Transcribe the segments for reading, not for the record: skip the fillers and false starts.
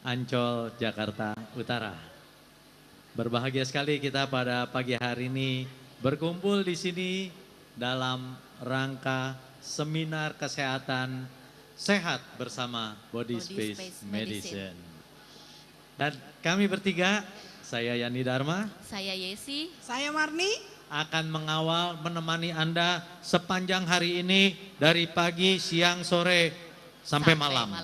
Ancol, Jakarta Utara. Berbahagia sekali kita pada pagi hari ini berkumpul di sini dalam rangka seminar kesehatan sehat bersama Body Space Medicine. Dan kami bertiga, saya Yani Dharma, saya Yesi, saya Marni, akan mengawal menemani Anda sepanjang hari ini dari pagi, siang, sore, sampai malam.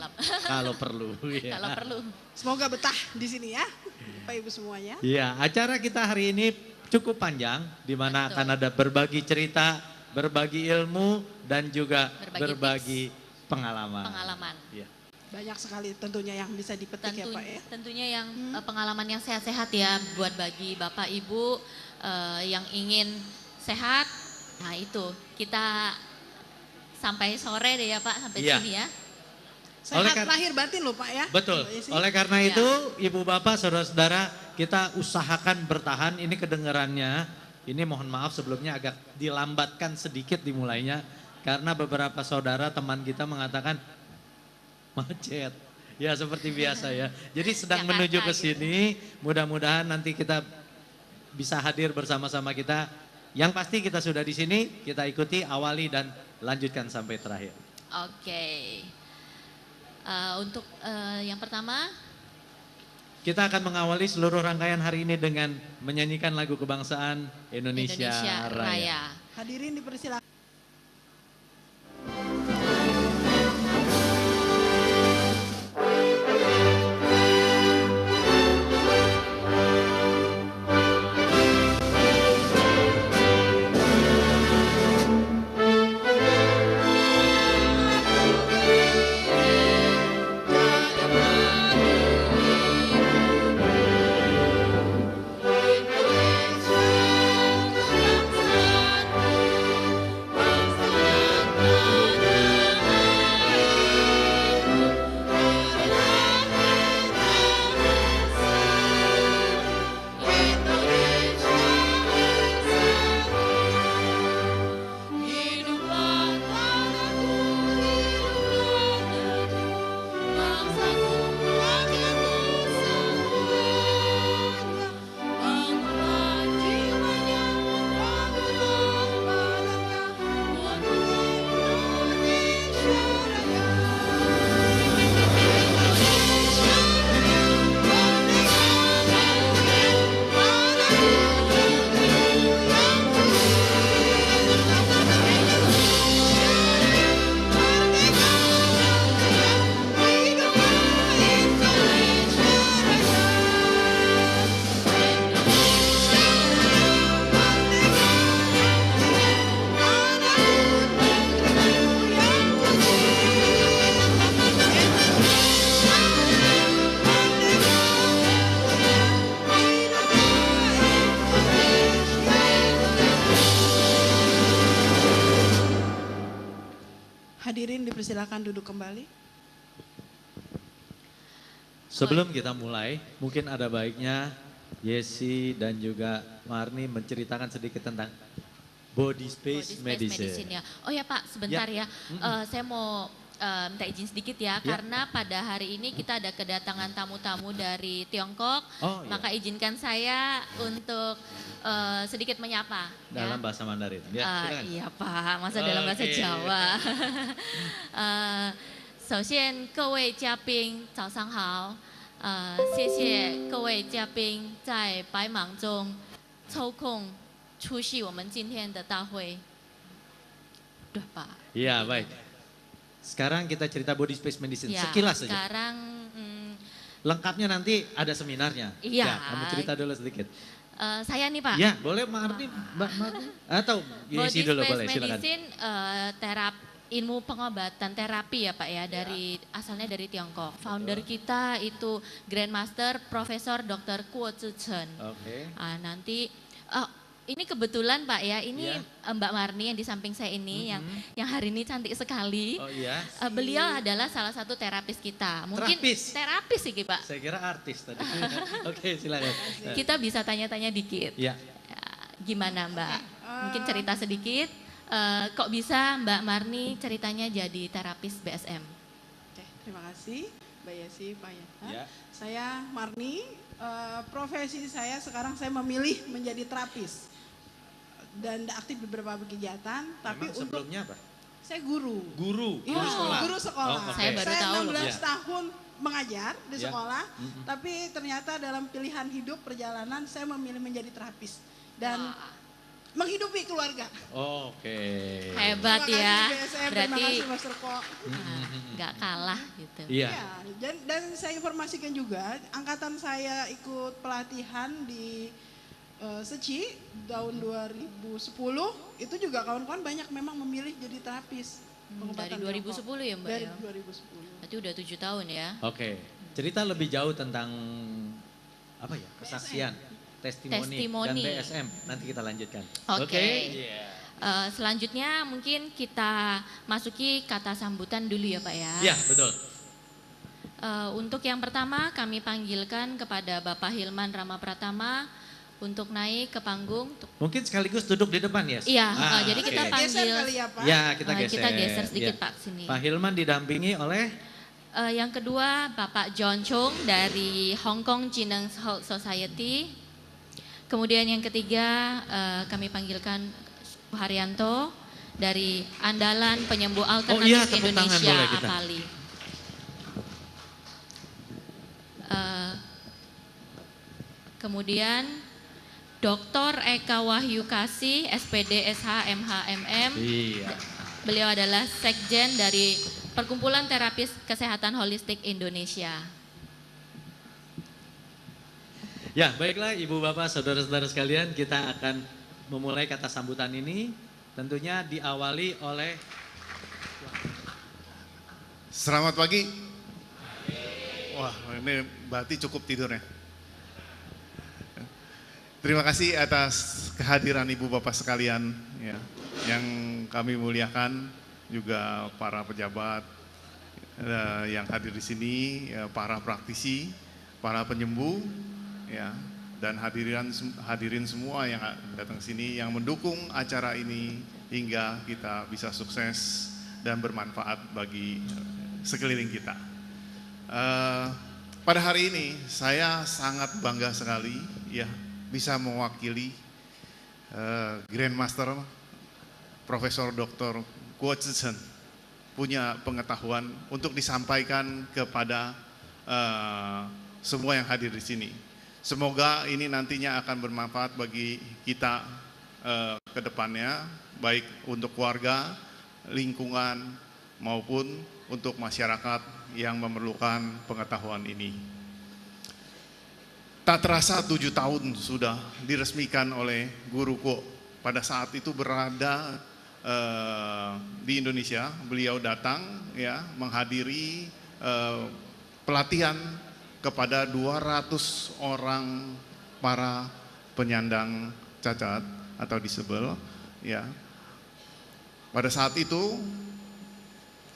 Kalau perlu. Ya. Kalau perlu. Semoga betah di sini ya, Bapak Ibu semuanya. Ya, acara kita hari ini cukup panjang, di mana akan ada berbagi cerita, berbagi ilmu, dan juga berbagi pengalaman. Ya. Banyak sekali tentunya yang bisa dipetik ya Pak ya. Tentunya yang pengalaman yang sehat-sehat ya, buat bagi Bapak Ibu yang ingin sehat. Nah itu, kita sampai sore deh ya Pak, sampai sini ya. Sehat lahir batin loh Pak ya. Betul, oleh karena itu Ibu Bapak, Saudara-saudara, kita usahakan bertahan. Ini kedengarannya, ini mohon maaf sebelumnya agak dilambatkan sedikit dimulainya. Karena beberapa saudara teman kita mengatakan macet. Ya seperti biasa ya. Jadi sedang Jakarta menuju ke sini, mudah-mudahan nanti kita bisa hadir bersama-sama kita. Yang pasti kita sudah di sini, kita ikuti, awali dan lanjutkan sampai terakhir. Oke. Untuk yang pertama, kita akan mengawali seluruh rangkaian hari ini dengan menyanyikan lagu kebangsaan Indonesia Raya. Hadirin dipersilakan. Hadirin dipersilakan duduk kembali. Sebelum kita mulai, mungkin ada baiknya Yesi dan juga Marni menceritakan sedikit tentang Body Space Medicine. Ya. Oh ya Pak, sebentar ya. Saya mau minta izin sedikit ya, karena pada hari ini kita ada kedatangan tamu-tamu dari Tiongkok. Maka izinkan saya untuk sedikit menyapa. Dalam bahasa Mandarin. Ya, iya Pak, masa dalam bahasa Jawa. 首先，各位嘉宾早上好，谢谢各位嘉宾在百忙中抽空出席我们今天的大会。Udah Pak. Iya baik. Sekarang kita cerita Body Space Medicine, ya, sekilas saja. Sekarang lengkapnya nanti ada seminarnya. Iya. Ya, kamu cerita dulu sedikit. Saya nih Pak. Ya boleh Mbak Marni. Atau Yesi dulu boleh, silakan. Body Space Medicine ilmu pengobatan terapi ya Pak ya, dari asalnya dari Tiongkok. Founder kita itu Grandmaster Profesor Dr. Kuo Zhichen. Oke. Nanti ini kebetulan Pak ya, ini Mbak Marni yang di samping saya ini yang hari ini cantik sekali. Oh iya. Beliau adalah salah satu terapis kita. Mungkin terapis sih Pak. Saya kira artis tadi. Oke, silakan. Kita bisa tanya-tanya dikit. Ya. Gimana Mbak? Mungkin cerita sedikit. kok bisa Mbak Marni ceritanya jadi terapis BSM? Oke, terima kasih Mbak Yesi, Pak Yata. Ya. Saya Marni, profesi saya sekarang saya memilih menjadi terapis dan aktif di beberapa kegiatan. Tapi Memang sebelumnya apa? saya guru. Guru Iya, sekolah. guru sekolah. Oh, oke. Saya baru tahu loh. 16 Ya. tahun mengajar di Ya. sekolah, tapi ternyata dalam pilihan hidup perjalanan saya memilih menjadi terapis dan menghidupi keluarga. Oke. Hebat Terima ya, kasih BSM, terima berarti kasih Mas Reko. nggak kalah gitu. Iya. Ya, dan saya informasikan juga, angkatan saya ikut pelatihan di Seci tahun 2010, itu juga kawan-kawan banyak memang memilih jadi terapis. Dari pengobatan 2010 ya Mbak Dari ya? 2010. Berarti udah 7 tahun ya. Oke. Cerita lebih jauh tentang apa ya? Kesaksian, testimoni, dan Testimoni. BSM. Nanti kita lanjutkan. Oke. Iya. Selanjutnya mungkin kita masuki kata sambutan dulu ya Pak ya. Iya, betul. Untuk yang pertama kami panggilkan kepada Bapak Hilman Rama Pratama untuk naik ke panggung. Mungkin sekaligus duduk di depan ya? Iya, Ah, jadi kita oke. panggil. Geser kali ya Pak. Ya, kita geser. Kita geser sedikit Ya. Pak sini. Pak Hilman didampingi oleh Yang kedua Bapak John Chung dari Hong Kong Jineng Society. Kemudian yang ketiga kami panggilkan Haryanto dari Andalan Penyembuh Alternatif iya, tepuk tangan Indonesia boleh kita. APALI. Kemudian Dr. Eka Wahyu Kasih, SPD SH MHMM. Iya. Beliau adalah Sekjen dari Perkumpulan Terapis Kesehatan Holistik Indonesia. Ya, baiklah Ibu Bapak, Saudara-saudara sekalian, kita akan memulai kata sambutan ini. Tentunya diawali oleh Selamat pagi. Wah, ini berarti cukup tidurnya. Terima kasih atas kehadiran Ibu Bapak sekalian ya, yang kami muliakan, juga para pejabat yang hadir di sini, ya, para praktisi, para penyembuh ya, dan hadirin semua yang datang ke sini yang mendukung acara ini hingga kita bisa sukses dan bermanfaat bagi sekeliling kita. Pada hari ini saya sangat bangga sekali ya bisa mewakili Grandmaster Profesor Dr. Guo Zhichen punya pengetahuan untuk disampaikan kepada semua yang hadir di sini. Semoga ini nantinya akan bermanfaat bagi kita ke depannya, baik untuk keluarga, lingkungan, maupun untuk masyarakat yang memerlukan pengetahuan ini. Tak terasa 7 tahun sudah diresmikan oleh Guru Guo. Pada saat itu berada di Indonesia, beliau datang ya menghadiri pelatihan kepada 200 orang para penyandang cacat atau disabel ya. Pada saat itu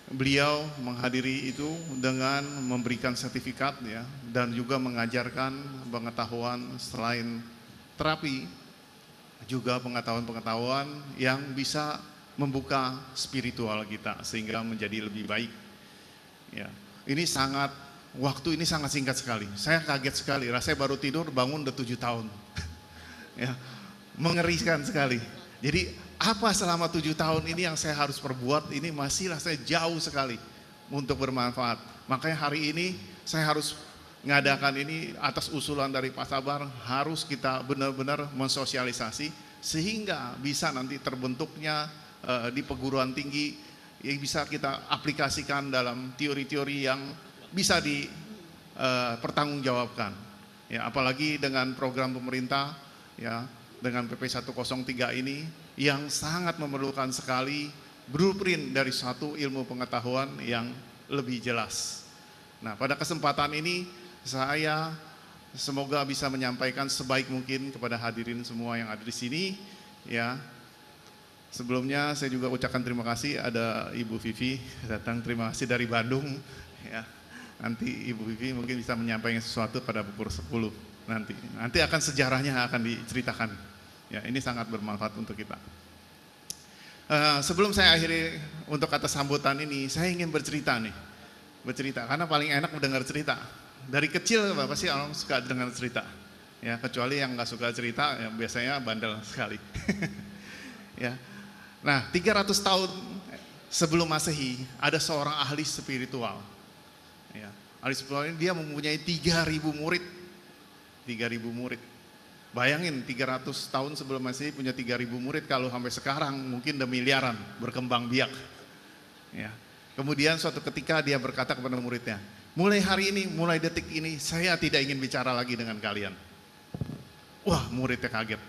beliau menghadiri itu dengan memberikan sertifikat ya, dan juga mengajarkan pengetahuan selain terapi, juga pengetahuan-pengetahuan yang bisa membuka spiritual kita sehingga menjadi lebih baik. Ya, ini waktu ini sangat singkat sekali. Saya kaget sekali, rasanya baru tidur bangun udah 7 tahun. Ya, mengerikan sekali. Jadi apa selama 7 tahun ini yang saya harus perbuat ini masih rasanya jauh sekali untuk bermanfaat. Makanya hari ini saya harus mengadakan ini atas usulan dari Pak Sabar, harus kita benar-benar mensosialisasi sehingga bisa nanti terbentuknya di perguruan tinggi yang bisa kita aplikasikan dalam teori-teori yang bisa dipertanggungjawabkan. Ya, apalagi dengan program pemerintah ya, dengan PP 103 ini yang sangat memerlukan sekali blueprint dari satu ilmu pengetahuan yang lebih jelas. Nah, pada kesempatan ini saya semoga bisa menyampaikan sebaik mungkin kepada hadirin semua yang ada di sini ya. Sebelumnya saya juga ucapkan terima kasih, ada Ibu Vivi datang, terima kasih dari Bandung ya. Nanti Ibu Vivi mungkin bisa menyampaikan sesuatu pada pukul 10 nanti. Nanti akan sejarahnya akan diceritakan. Ya, ini sangat bermanfaat untuk kita. Sebelum saya akhiri untuk kata sambutan ini, saya ingin bercerita nih. Bercerita, karena paling enak mendengar cerita. Dari kecil Bapak sih orang suka dengar cerita. Ya, kecuali yang nggak suka cerita, ya, biasanya bandel sekali. Ya. Nah, 300 tahun sebelum Masehi, ada seorang ahli spiritual. Ya, ahli spiritual ini dia mempunyai 3.000 murid. 3.000 murid. Bayangin 300 tahun sebelum Masehi punya 3.000 murid, kalau sampai sekarang mungkin udah miliaran, berkembang biak. Ya. Kemudian suatu ketika dia berkata kepada muridnya, mulai hari ini, mulai detik ini, saya tidak ingin bicara lagi dengan kalian. Wah, muridnya kaget.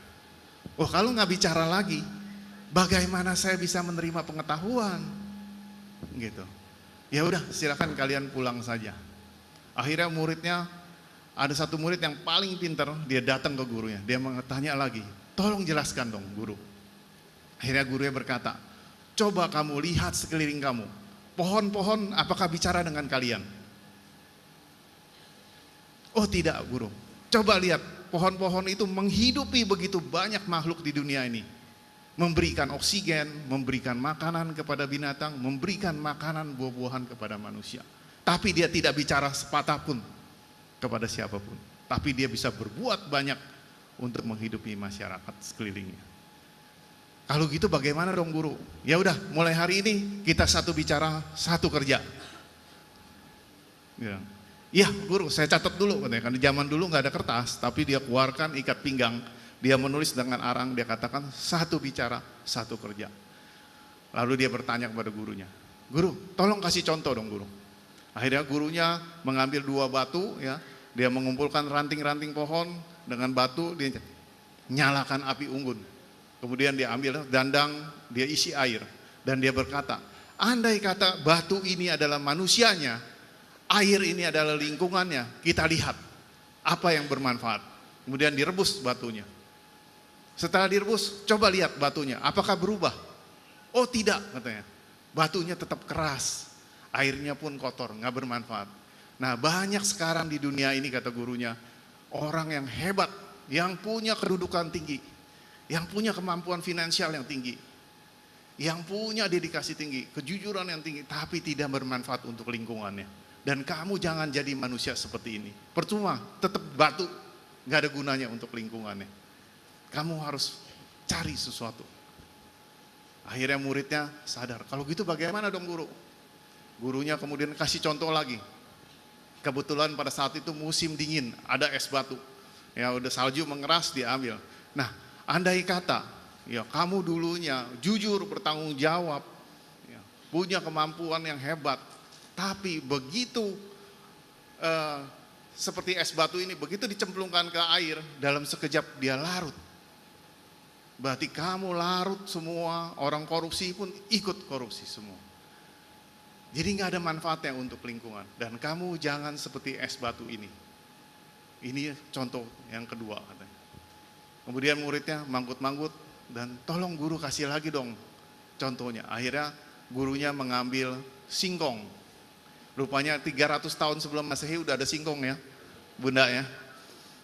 Wah, kalau nggak bicara lagi, bagaimana saya bisa menerima pengetahuan? Gitu. Ya udah, silakan kalian pulang saja. Akhirnya muridnya, ada satu murid yang paling pintar, dia datang ke gurunya. Dia tanya lagi, tolong jelaskan dong guru. Akhirnya gurunya berkata, coba kamu lihat sekeliling kamu. Pohon-pohon apakah bicara dengan kalian? Oh tidak guru. Coba lihat, pohon-pohon itu menghidupi begitu banyak makhluk di dunia ini. Memberikan oksigen, memberikan makanan kepada binatang, memberikan makanan buah-buahan kepada manusia. Tapi dia tidak bicara sepatah pun kepada siapapun. Tapi dia bisa berbuat banyak untuk menghidupi masyarakat sekelilingnya. Kalau gitu bagaimana dong guru? Ya udah, mulai hari ini kita satu bicara, satu kerja. Ya. Iya guru, saya catat dulu, karena zaman dulu nggak ada kertas, tapi dia keluarkan ikat pinggang, dia menulis dengan arang, dia katakan satu bicara, satu kerja. Lalu dia bertanya kepada gurunya, guru, tolong kasih contoh dong guru. Akhirnya gurunya mengambil 2 batu, ya, dia mengumpulkan ranting-ranting pohon dengan batu, dia nyalakan api unggun. Kemudian dia ambil dandang, dia isi air, dan dia berkata, andai kata batu ini adalah manusianya, air ini adalah lingkungannya, kita lihat apa yang bermanfaat. Kemudian direbus batunya. Setelah direbus, coba lihat batunya, apakah berubah? Oh tidak, katanya. Batunya tetap keras, airnya pun kotor, nggak bermanfaat. Nah banyak sekarang di dunia ini, kata gurunya, orang yang hebat, yang punya kedudukan tinggi, yang punya kemampuan finansial yang tinggi, yang punya dedikasi tinggi, kejujuran yang tinggi, tapi tidak bermanfaat untuk lingkungannya. Dan kamu jangan jadi manusia seperti ini. Percuma, tetap batu, gak ada gunanya untuk lingkungannya. Kamu harus cari sesuatu. Akhirnya muridnya sadar, kalau gitu bagaimana dong guru? Gurunya kemudian kasih contoh lagi. Kebetulan pada saat itu musim dingin, ada es batu. Ya udah salju mengeras, diambil. Nah, andai kata, ya kamu dulunya jujur, bertanggung jawab, ya, punya kemampuan yang hebat, tapi begitu seperti es batu ini, begitu dicemplungkan ke air, dalam sekejap dia larut. Berarti kamu larut semua, orang korupsi pun ikut korupsi semua. Jadi nggak ada manfaatnya untuk lingkungan. Dan kamu jangan seperti es batu ini. Ini contoh yang kedua katanya. Kemudian muridnya manggut-manggut dan tolong guru kasih lagi dong contohnya. Akhirnya gurunya mengambil singkong. Rupanya 300 tahun sebelum Masehi udah ada singkong ya, bunda ya.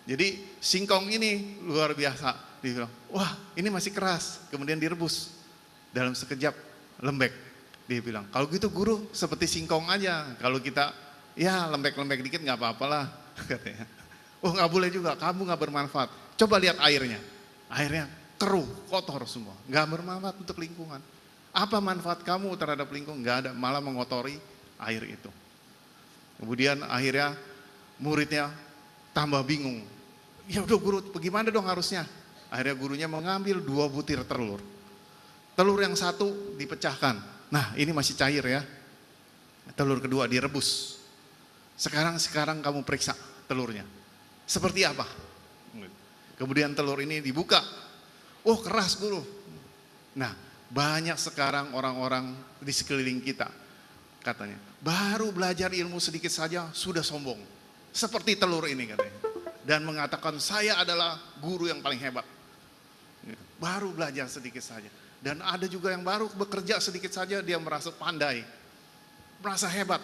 Jadi singkong ini luar biasa. Dia bilang, wah ini masih keras. Kemudian direbus. Dalam sekejap lembek. Dia bilang, kalau gitu guru seperti singkong aja. Kalau kita ya lembek-lembek dikit nggak apa-apalah katanya. Oh nggak boleh juga, kamu nggak bermanfaat. Coba lihat airnya, airnya keruh, kotor semua, nggak bermanfaat untuk lingkungan. Apa manfaat kamu terhadap lingkungan? Nggak ada, malah mengotori air itu. Kemudian akhirnya muridnya tambah bingung. Ya udah guru, bagaimana dong harusnya? Akhirnya gurunya mengambil 2 butir telur. Telur yang satu dipecahkan. Nah ini masih cair ya. Telur kedua direbus. Sekarang kamu periksa telurnya. Seperti apa? Kemudian telur ini dibuka. Oh keras guru. Nah banyak sekarang orang-orang di sekeliling kita. Katanya, baru belajar ilmu sedikit saja sudah sombong. Seperti telur ini katanya. Dan mengatakan saya adalah guru yang paling hebat. Baru belajar sedikit saja. Dan ada juga yang baru bekerja sedikit saja dia merasa pandai. Merasa hebat.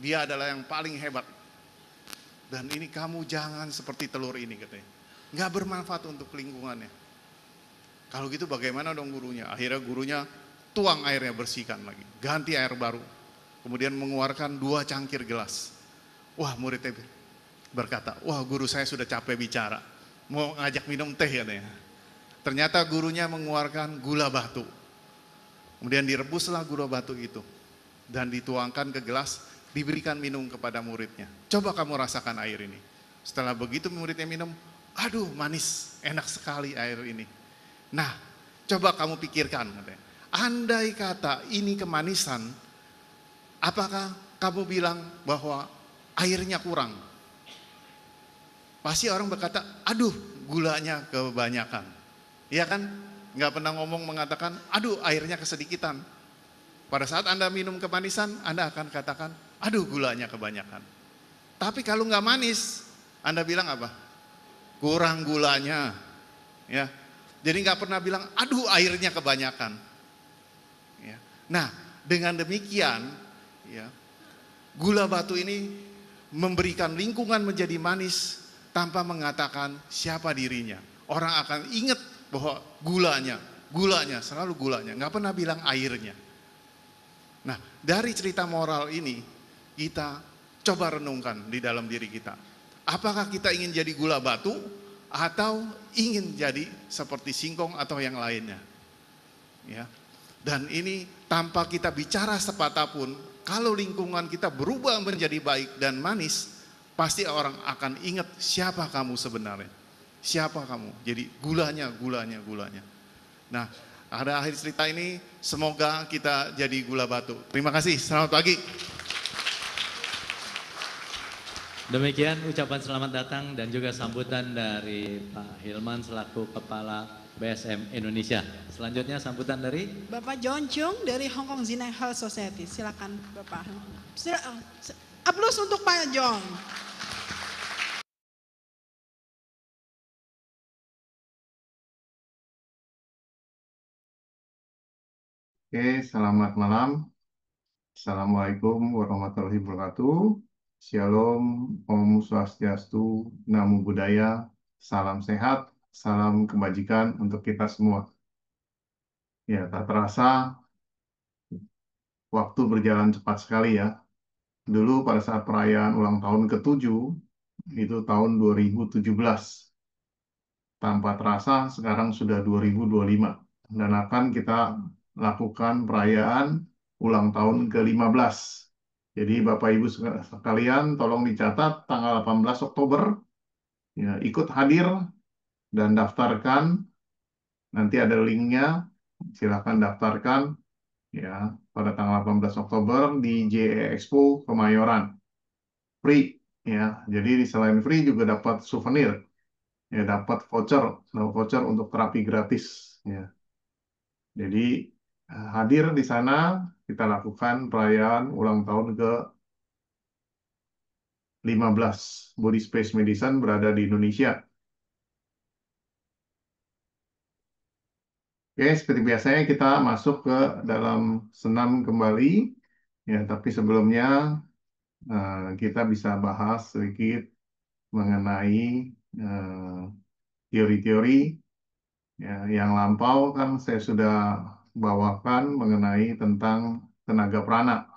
Dia adalah yang paling hebat. Dan ini kamu jangan seperti telur ini katanya. Nggak bermanfaat untuk lingkungannya. Kalau gitu bagaimana dong gurunya? Akhirnya gurunya tuang airnya, bersihkan lagi, ganti air baru. Kemudian mengeluarkan 2 cangkir gelas. Wah, muridnya berkata, wah, guru saya sudah capek bicara, mau ngajak minum teh katanya. Ternyata gurunya mengeluarkan gula batu. Kemudian direbuslah gula batu itu dan dituangkan ke gelas, diberikan minum kepada muridnya. Coba kamu rasakan air ini. Setelah begitu muridnya minum, aduh manis, enak sekali air ini. Nah, coba kamu pikirkan, katanya, andai kata ini kemanisan, apakah kamu bilang bahwa airnya kurang? Pasti orang berkata, aduh gulanya kebanyakan. Iya kan? Nggak pernah ngomong mengatakan, aduh airnya kesedikitan. Pada saat Anda minum kemanisan, Anda akan katakan, aduh gulanya kebanyakan. Tapi kalau nggak manis, Anda bilang apa? Kurang gulanya. Ya. Jadi nggak pernah bilang, aduh airnya kebanyakan. Ya. Nah, dengan demikian, ya, gula batu ini memberikan lingkungan menjadi manis tanpa mengatakan siapa dirinya. Orang akan ingat bahwa gulanya, selalu gulanya, nggak pernah bilang airnya. Nah, dari cerita moral ini, kita coba renungkan di dalam diri kita. Apakah kita ingin jadi gula batu, atau ingin jadi seperti singkong atau yang lainnya? Ya. Dan ini tanpa kita bicara sepatah pun, kalau lingkungan kita berubah menjadi baik dan manis, pasti orang akan ingat siapa kamu sebenarnya. Siapa kamu? Jadi gulanya. Nah, pada akhir cerita ini, semoga kita jadi gula batu. Terima kasih, selamat pagi. Demikian ucapan selamat datang dan juga sambutan dari Pak Hilman selaku Kepala BSM Indonesia. Selanjutnya sambutan dari Bapak John Chung dari Hong Kong Zinai Health Society. Silakan Bapak. Aplaus untuk Pak John. Oke, selamat malam. Assalamualaikum warahmatullahi wabarakatuh. Shalom, Om Swastiastu, Namo Buddhaya, salam sehat, salam kebajikan untuk kita semua. Ya, tak terasa waktu berjalan cepat sekali ya. Dulu pada saat perayaan ulang tahun ke-7, itu tahun 2017. Tanpa terasa sekarang sudah 2025. Dan akan kita lakukan perayaan ulang tahun ke-15. Jadi Bapak Ibu sekalian tolong dicatat tanggal 18 Oktober ya, ikut hadir dan daftarkan. Nanti ada linknya, silakan daftarkan ya pada tanggal 18 Oktober di JE Expo Kemayoran. Free ya. Jadi selain free juga dapat souvenir. Ya, dapat voucher untuk terapi gratis ya. Jadi hadir di sana, kita lakukan perayaan ulang tahun ke-15 Body Space Medicine berada di Indonesia. Oke, seperti biasanya kita masuk ke dalam senam kembali. Ya, tapi sebelumnya kita bisa bahas sedikit mengenai teori-teori ya, yang lampau kan saya sudah bawakan mengenai tentang tenaga prana.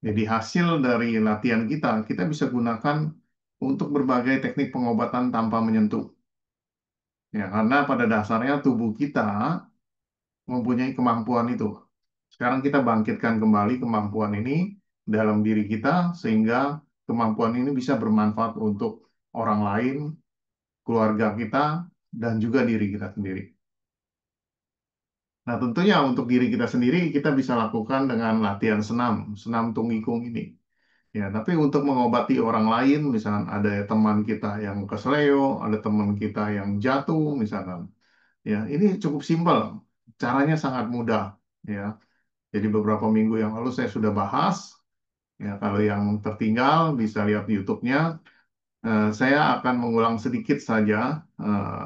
Jadi hasil dari latihan kita bisa gunakan untuk berbagai teknik pengobatan tanpa menyentuh. Ya, karena pada dasarnya tubuh kita mempunyai kemampuan itu. Sekarang kita bangkitkan kembali kemampuan ini dalam diri kita sehingga kemampuan ini bisa bermanfaat untuk orang lain, keluarga kita, dan juga diri kita sendiri. Nah, tentunya untuk diri kita sendiri kita bisa lakukan dengan latihan senam tungikung ini. Ya, tapi untuk mengobati orang lain, misalkan ada teman kita yang kesleo, ada teman kita yang jatuh, misalkan. Ya, ini cukup simpel, caranya sangat mudah. Ya, jadi beberapa minggu yang lalu saya sudah bahas. Ya, kalau yang tertinggal bisa lihat YouTube-nya. Saya akan mengulang sedikit saja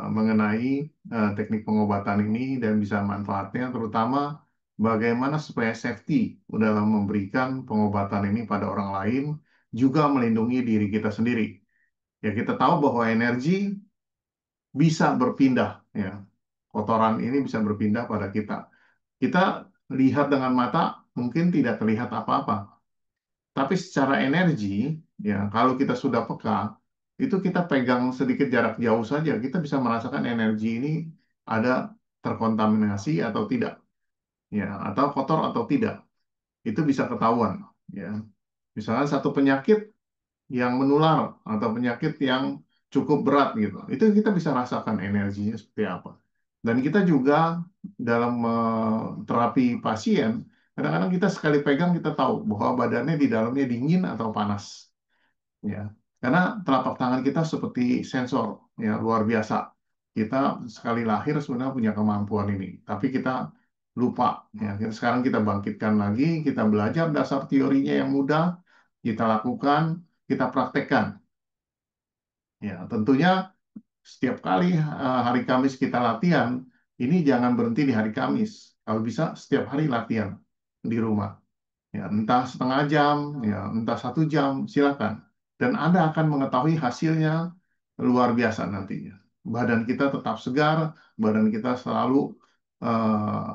mengenai teknik pengobatan ini dan bisa manfaatnya, terutama bagaimana supaya safety dalam memberikan pengobatan ini pada orang lain, juga melindungi diri kita sendiri. Ya, kita tahu bahwa energi bisa berpindah, ya. Kotoran ini bisa berpindah pada kita. Kita lihat dengan mata mungkin tidak terlihat apa-apa. Tapi secara energi, ya kalau kita sudah peka, itu kita pegang sedikit jarak jauh saja, kita bisa merasakan energi ini ada terkontaminasi atau tidak, ya, atau kotor atau tidak. Itu bisa ketahuan, ya. Misalnya satu penyakit yang menular atau penyakit yang cukup berat gitu. Itu kita bisa rasakan energinya seperti apa. Dan kita juga dalam terapi pasien, kadang-kadang kita sekali pegang kita tahu bahwa badannya di dalamnya dingin atau panas. Ya. Karena telapak tangan kita seperti sensor, ya luar biasa. Kita sekali lahir sebenarnya punya kemampuan ini, tapi kita lupa. Ya. Sekarang kita bangkitkan lagi, kita belajar dasar teorinya yang mudah, kita lakukan, kita praktekkan. Ya, tentunya setiap kali hari Kamis kita latihan, ini jangan berhenti di hari Kamis. Kalau bisa setiap hari latihan di rumah. Ya, entah setengah jam, ya, entah 1 jam, silakan. Dan Anda akan mengetahui hasilnya luar biasa nantinya. Badan kita tetap segar, badan kita selalu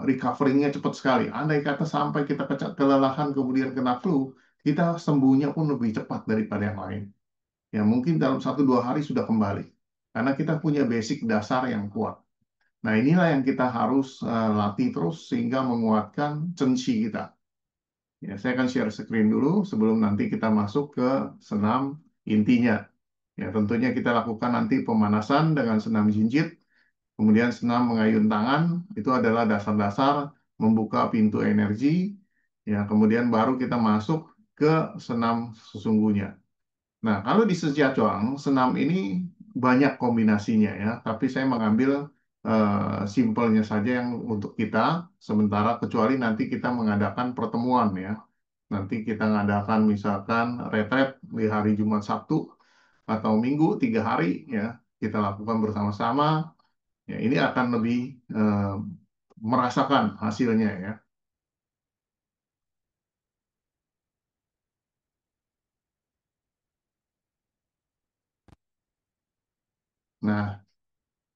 recovery-nya cepat sekali. Andai kata sampai kita kelelahan kemudian kena flu, kita sembuhnya pun lebih cepat daripada yang lain. Ya, mungkin dalam 1-2 hari sudah kembali. Karena kita punya basic dasar yang kuat. Nah, inilah yang kita harus latih terus sehingga menguatkan censi kita. Ya, saya akan share screen dulu sebelum nanti kita masuk ke senam intinya. Ya, tentunya kita lakukan nanti pemanasan dengan senam jinjit, kemudian senam mengayun tangan, itu adalah dasar-dasar membuka pintu energi. Ya, kemudian baru kita masuk ke senam sesungguhnya. Nah, kalau di Sejatuang, senam ini banyak kombinasinya ya, tapi saya mengambil simpelnya saja yang untuk kita, sementara kecuali nanti kita mengadakan pertemuan ya. Nanti kita ngadakan misalkan retret di hari Jumat Sabtu atau Minggu 3 hari ya, kita lakukan bersama-sama. Ya, ini akan lebih merasakan hasilnya ya. Nah,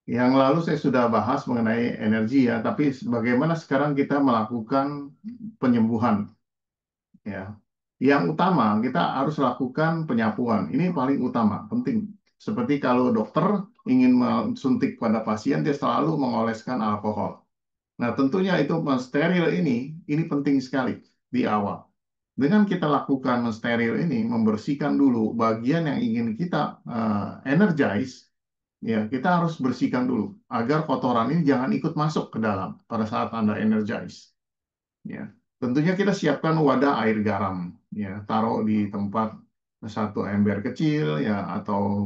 yang lalu saya sudah bahas mengenai energi ya, tapi bagaimana sekarang kita melakukan penyembuhan ya. Yang utama kita harus lakukan penyapuan. Ini paling utama, penting. Seperti kalau dokter ingin mensuntik pada pasien, dia selalu mengoleskan alkohol. Nah, tentunya itu mensteril ini penting sekali di awal. Dengan kita lakukan mensteril ini, membersihkan dulu bagian yang ingin kita energize, ya kita harus bersihkan dulu agar kotoran ini jangan ikut masuk ke dalam pada saat Anda energize. Ya, tentunya kita siapkan wadah air garam, ya taruh di tempat satu ember kecil, ya atau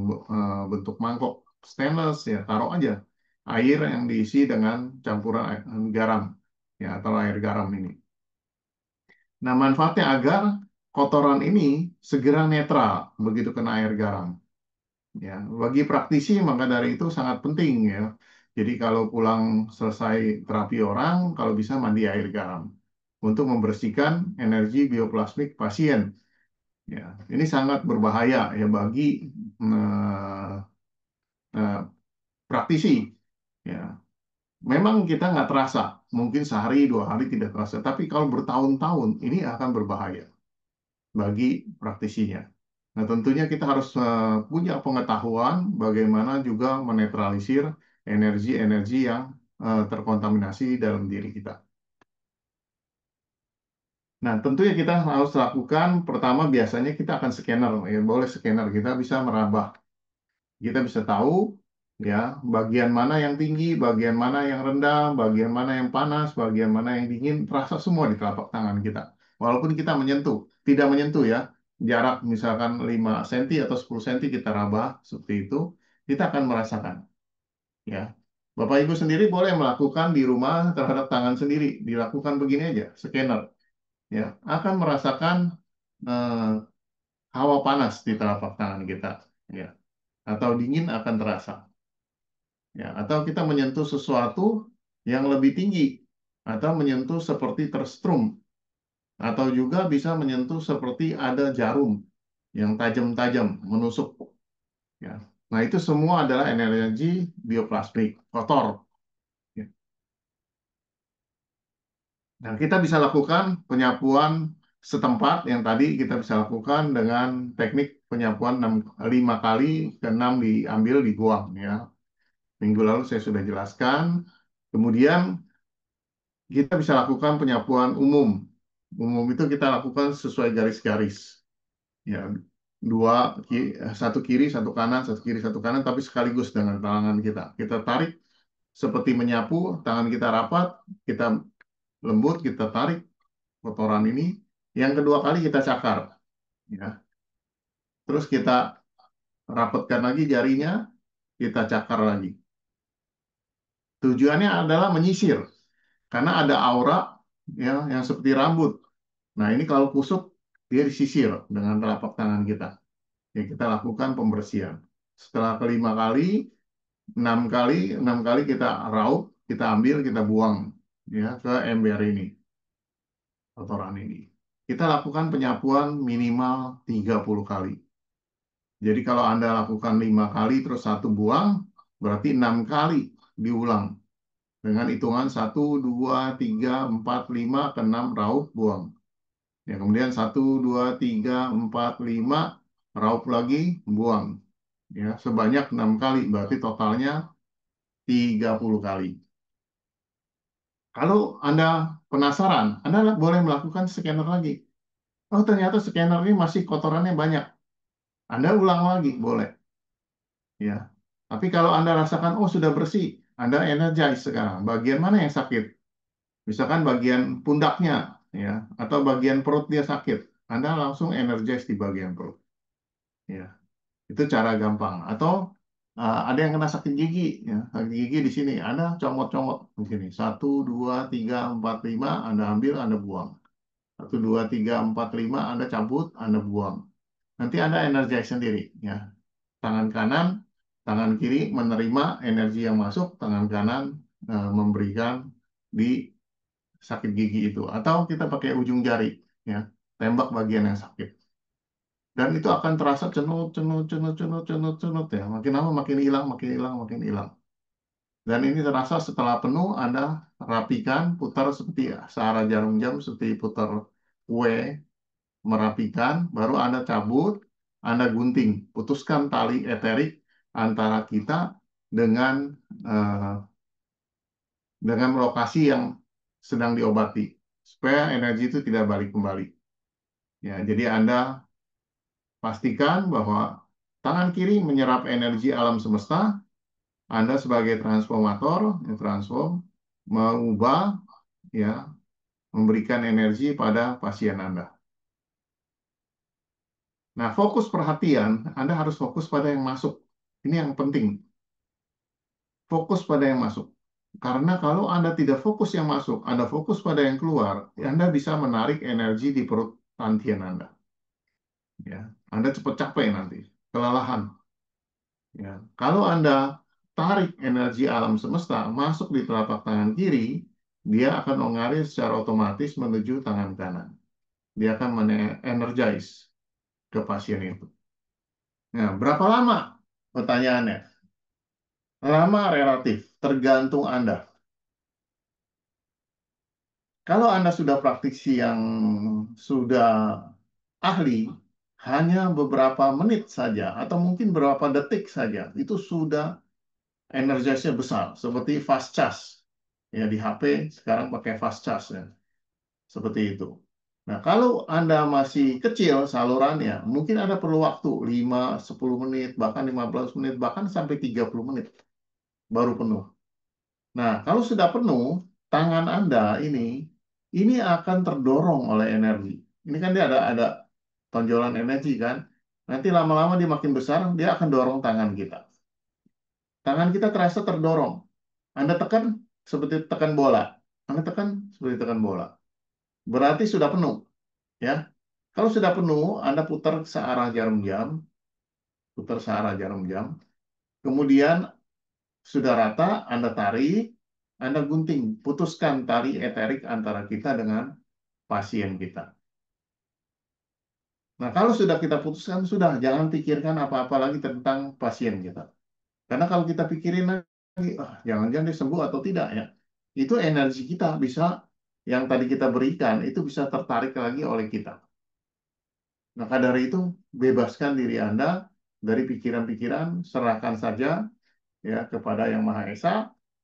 bentuk mangkok stainless, ya taruh aja air yang diisi dengan campuran garam, ya atau air garam ini. Nah, manfaatnya agar kotoran ini segera netral begitu kena air garam. Ya, bagi praktisi maka dari itu sangat penting ya. Jadi kalau pulang selesai terapi orang, kalau bisa mandi air garam untuk membersihkan energi bioplasmik pasien. Ya, ini sangat berbahaya ya bagi eh, eh, praktisi. Ya, memang kita nggak terasa, mungkin sehari 2 hari tidak terasa, tapi kalau bertahun-tahun ini akan berbahaya bagi praktisinya. Nah, tentunya kita harus punya pengetahuan bagaimana juga menetralisir energi-energi yang terkontaminasi dalam diri kita. Nah, tentunya kita harus lakukan, pertama biasanya kita akan scanner, ya boleh scanner, kita bisa meraba. Kita bisa tahu ya bagian mana yang tinggi, bagian mana yang rendah, bagian mana yang panas, bagian mana yang dingin, terasa semua di telapak tangan kita. Walaupun kita menyentuh, tidak menyentuh ya, jarak misalkan 5 cm atau 10 cm kita raba seperti itu, kita akan merasakan ya. Bapak Ibu sendiri boleh melakukan di rumah terhadap tangan sendiri, dilakukan begini aja, scanner ya, akan merasakan eh, hawa panas di telapak tangan kita ya, atau dingin akan terasa. Ya, atau kita menyentuh sesuatu yang lebih tinggi, atau menyentuh seperti terstrum, atau juga bisa menyentuh seperti ada jarum yang tajam-tajam menusuk. Ya. Nah, itu semua adalah energi bioplasmik kotor. Ya. Nah, kita bisa lakukan penyapuan setempat yang tadi kita bisa lakukan dengan teknik penyapuan 5 kali ke 6 diambil dibuang ya. Minggu lalu saya sudah jelaskan. Kemudian kita bisa lakukan penyapuan umum. Umum itu kita lakukan sesuai garis-garis. Ya, satu kiri, satu kanan, satu kiri, satu kanan, tapi sekaligus dengan tangan kita. Kita tarik seperti menyapu, tangan kita rapat, kita lembut, kita tarik kotoran ini. Yang kedua kali kita cakar, ya. Terus kita rapatkan lagi jarinya, kita cakar lagi. Tujuannya adalah menyisir, karena ada aura ya yang seperti rambut. Nah, ini kalau kusut dia disisir dengan telapak tangan kita. Ya, kita lakukan pembersihan. Setelah kelima kali, 6 kali kita raup, kita ambil, kita buang ya ke ember ini, kotoran ini. Kita lakukan penyapuan minimal 30 kali. Jadi kalau Anda lakukan 5 kali terus satu buang, berarti 6 kali diulang. Dengan hitungan 1, 2, 3, 4, 5, ke 6 raup buang. Ya, kemudian 1, 2, 3, 4, 5 raup lagi buang. Ya, sebanyak 6 kali, berarti totalnya 30 kali. Kalau Anda penasaran, Anda boleh melakukan scanner lagi. Oh, ternyata scanner ini masih kotorannya banyak. Anda ulang lagi, boleh. Ya. Tapi kalau Anda rasakan, oh sudah bersih, Anda energize sekarang. Bagian mana yang sakit? Misalkan bagian pundaknya, ya, atau bagian perut dia sakit. Anda langsung energize di bagian perut. Ya. Itu cara gampang. Atau ada yang kena sakit gigi, ya. Sakit gigi di sini, Anda comot-comot di sini. 1, 2, 3, 4, 5, Anda ambil, Anda buang. 1, 2, 3, 4, 5, Anda cabut, Anda buang. Nanti Anda energize sendiri, ya. Tangan kanan, tangan kiri menerima energi yang masuk, tangan kanan memberikan di sakit gigi itu. Atau kita pakai ujung jari, ya, tembak bagian yang sakit. Dan itu akan terasa cenut, cenut, cenut, cenut, cenut, cenut ya. Makin lama makin hilang, makin hilang, makin hilang. Dan ini terasa setelah penuh, Anda rapikan, putar seperti searah jarum jam, seperti putar kue, merapikan, baru Anda cabut, Anda gunting, putuskan tali eterik antara kita dengan eh, dengan lokasi yang sedang diobati, supaya energi itu tidak balik kembali. Ya, jadi Anda pastikan bahwa tangan kiri menyerap energi alam semesta, Anda sebagai transformator, transform, mengubah, ya, memberikan energi pada pasien Anda. Nah, fokus perhatian, Anda harus fokus pada yang masuk. Ini yang penting. Fokus pada yang masuk. Karena kalau Anda tidak fokus yang masuk, Anda fokus pada yang keluar, Anda bisa menarik energi di perut tantien Anda. Ya, Anda cepat capek nanti, kelelahan. Ya, kalau Anda tarik energi alam semesta masuk di telapak tangan kiri, dia akan mengalir secara otomatis menuju tangan kanan. Dia akan energize ke pasien itu. Nah, berapa lama? Pertanyaannya. Lama relatif, tergantung Anda. Kalau Anda sudah praktisi yang sudah ahli, hanya beberapa menit saja, atau mungkin beberapa detik saja, itu sudah energiznya besar, seperti fast charge. Ya, di HP sekarang pakai fast charge, ya. Seperti itu. Nah, kalau Anda masih kecil salurannya, mungkin Anda perlu waktu 5, 10 menit, bahkan 15 menit, bahkan sampai 30 menit baru penuh. Nah, kalau sudah penuh, tangan Anda ini akan terdorong oleh energi. Ini kan dia ada tonjolan energi kan. Nanti lama-lama dia makin besar, dia akan dorong tangan kita. Tangan kita terasa terdorong. Anda tekan seperti tekan bola. Anda tekan seperti tekan bola. Berarti sudah penuh, ya. Kalau sudah penuh, Anda putar searah jarum jam, putar searah jarum jam. Kemudian sudah rata, Anda tarik, Anda gunting, putuskan tali eterik antara kita dengan pasien kita. Nah, kalau sudah kita putuskan, sudah, jangan pikirkan apa-apa lagi tentang pasien kita. Karena kalau kita pikirin lagi, jangan-jangan dia sembuh atau tidak ya, itu energi kita bisa yang tadi kita berikan itu bisa tertarik lagi oleh kita. Maka dari itu, bebaskan diri Anda dari pikiran-pikiran, serahkan saja ya kepada Yang Maha Esa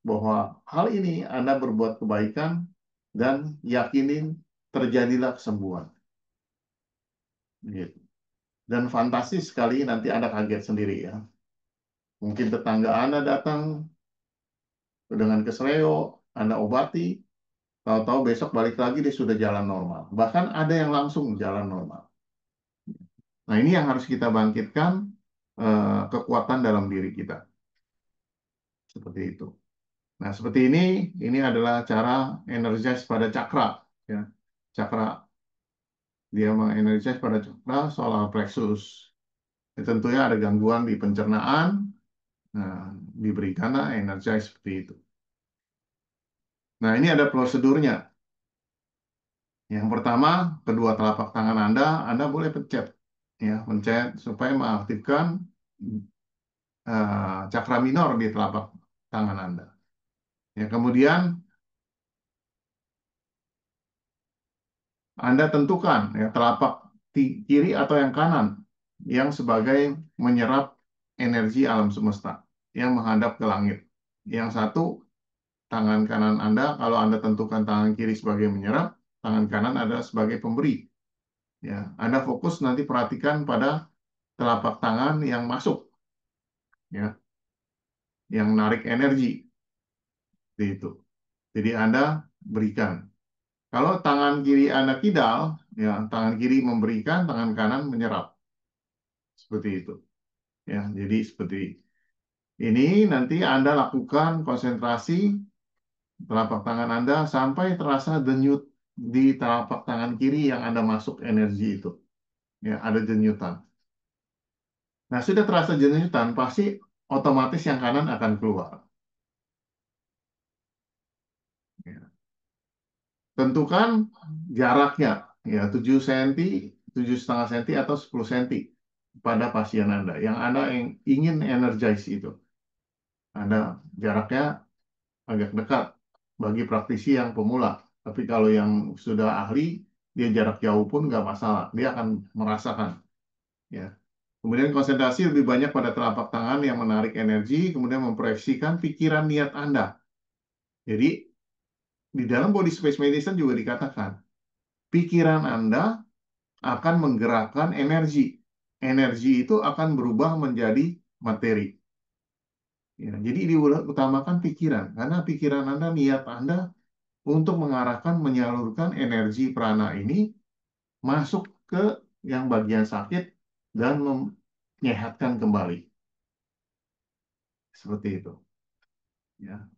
bahwa hal ini Anda berbuat kebaikan dan yakinin terjadilah kesembuhan. Gitu. Dan fantastis sekali nanti Anda kaget sendiri ya. Mungkin tetangga Anda datang dengan keseleo, Anda obati, tahu-tahu besok balik lagi dia sudah jalan normal. Bahkan ada yang langsung jalan normal. Nah, ini yang harus kita bangkitkan kekuatan dalam diri kita. Seperti itu. Nah, seperti ini adalah cara energize pada cakra. Ya. Cakra, dia mengenergize pada cakra solar plexus. Ya, tentunya ada gangguan di pencernaan, nah, diberikanlah energize seperti itu. Nah, ini ada prosedurnya. Yang pertama, kedua telapak tangan Anda boleh pencet. Ya, pencet supaya mengaktifkan cakra minor di telapak tangan Anda. Ya, kemudian Anda tentukan ya telapak kiri atau yang kanan yang sebagai menyerap energi alam semesta yang menghadap ke langit. Yang satu, tangan kanan Anda, kalau Anda tentukan tangan kiri sebagai menyerap, tangan kanan adalah sebagai pemberi. Ya, Anda fokus nanti perhatikan pada telapak tangan yang masuk, ya, yang narik energi, itu. Jadi Anda berikan. Kalau tangan kiri Anda kidal, ya, tangan kiri memberikan, tangan kanan menyerap. Seperti itu. Ya, jadi seperti ini nanti Anda lakukan konsentrasi telapak tangan Anda sampai terasa denyut di telapak tangan kiri yang Anda masuk energi itu. Ya, ada denyutan. Nah, sudah terasa denyutan, pasti otomatis yang kanan akan keluar. Ya. Tentukan jaraknya, ya 7 cm, 7,5 cm atau 10 cm pada pasien Anda. Yang Anda ingin energize itu. Anda jaraknya agak dekat bagi praktisi yang pemula. Tapi kalau yang sudah ahli, dia jarak jauh pun nggak masalah. Dia akan merasakan. Ya. Kemudian konsentrasi lebih banyak pada telapak tangan yang menarik energi, kemudian memproyeksikan pikiran niat Anda. Jadi, di dalam Body Space Medicine juga dikatakan, pikiran Anda akan menggerakkan energi. Energi itu akan berubah menjadi materi. Ya, jadi diutamakan pikiran, karena pikiran Anda, niat Anda untuk mengarahkan, menyalurkan energi prana ini masuk ke yang bagian sakit dan menyehatkan kembali. Seperti itu. Ya.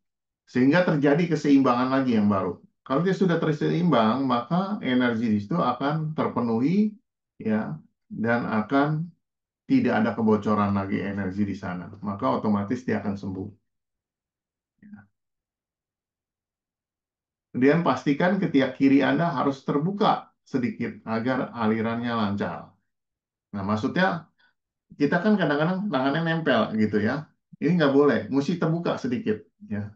Sehingga terjadi keseimbangan lagi yang baru. Kalau dia sudah terseimbang, maka energi di situ akan terpenuhi, ya, dan akan tidak ada kebocoran lagi energi di sana. Maka otomatis dia akan sembuh. Kemudian pastikan ketiak kiri Anda harus terbuka sedikit agar alirannya lancar. Nah, maksudnya kita kan kadang-kadang tangannya nempel gitu ya. Ini nggak boleh, mesti terbuka sedikit. Ya,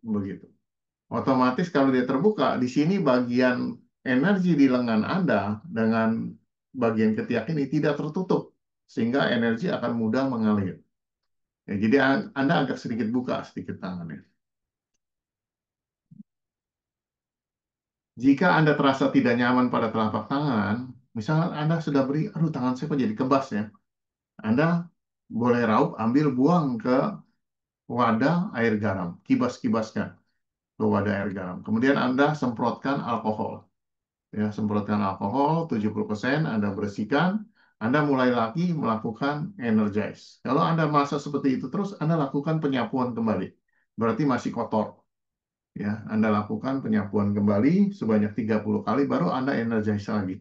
begitu. Otomatis kalau dia terbuka, di sini bagian energi di lengan Anda dengan bagian ketiak ini tidak tertutup, sehingga energi akan mudah mengalir. Ya, jadi Anda agak sedikit buka sedikit tangannya. Jika Anda terasa tidak nyaman pada telapak tangan, misalnya Anda sudah beri, aduh tangan saya kok jadi kebas ya. Anda boleh raup, ambil buang ke wadah air garam, kibas-kibaskan ke wadah air garam. Kemudian Anda semprotkan alkohol. Ya, semprotkan alkohol 70%, Anda bersihkan, Anda mulai lagi melakukan energize. Kalau Anda merasa seperti itu terus, Anda lakukan penyapuan kembali. Berarti masih kotor. Ya, Anda lakukan penyapuan kembali sebanyak 30 kali, baru Anda energize lagi.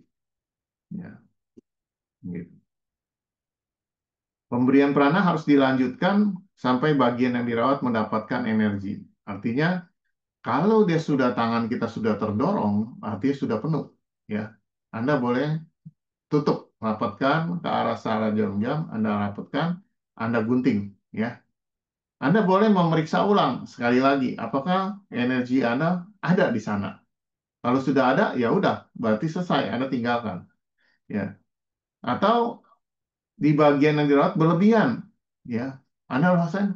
Ya, gitu. Pemberian prana harus dilanjutkan sampai bagian yang dirawat mendapatkan energi. Artinya, kalau dia sudah tangan kita sudah terdorong, artinya sudah penuh. Ya, Anda boleh tutup, rapatkan ke arah salah jam-jam, Anda rapatkan, Anda gunting. Ya, Anda boleh memeriksa ulang sekali lagi, apakah energi Anda ada di sana. Kalau sudah ada, ya udah, berarti selesai, Anda tinggalkan. Ya. Atau di bagian yang dirawat berlebihan, ya, Anda rasain,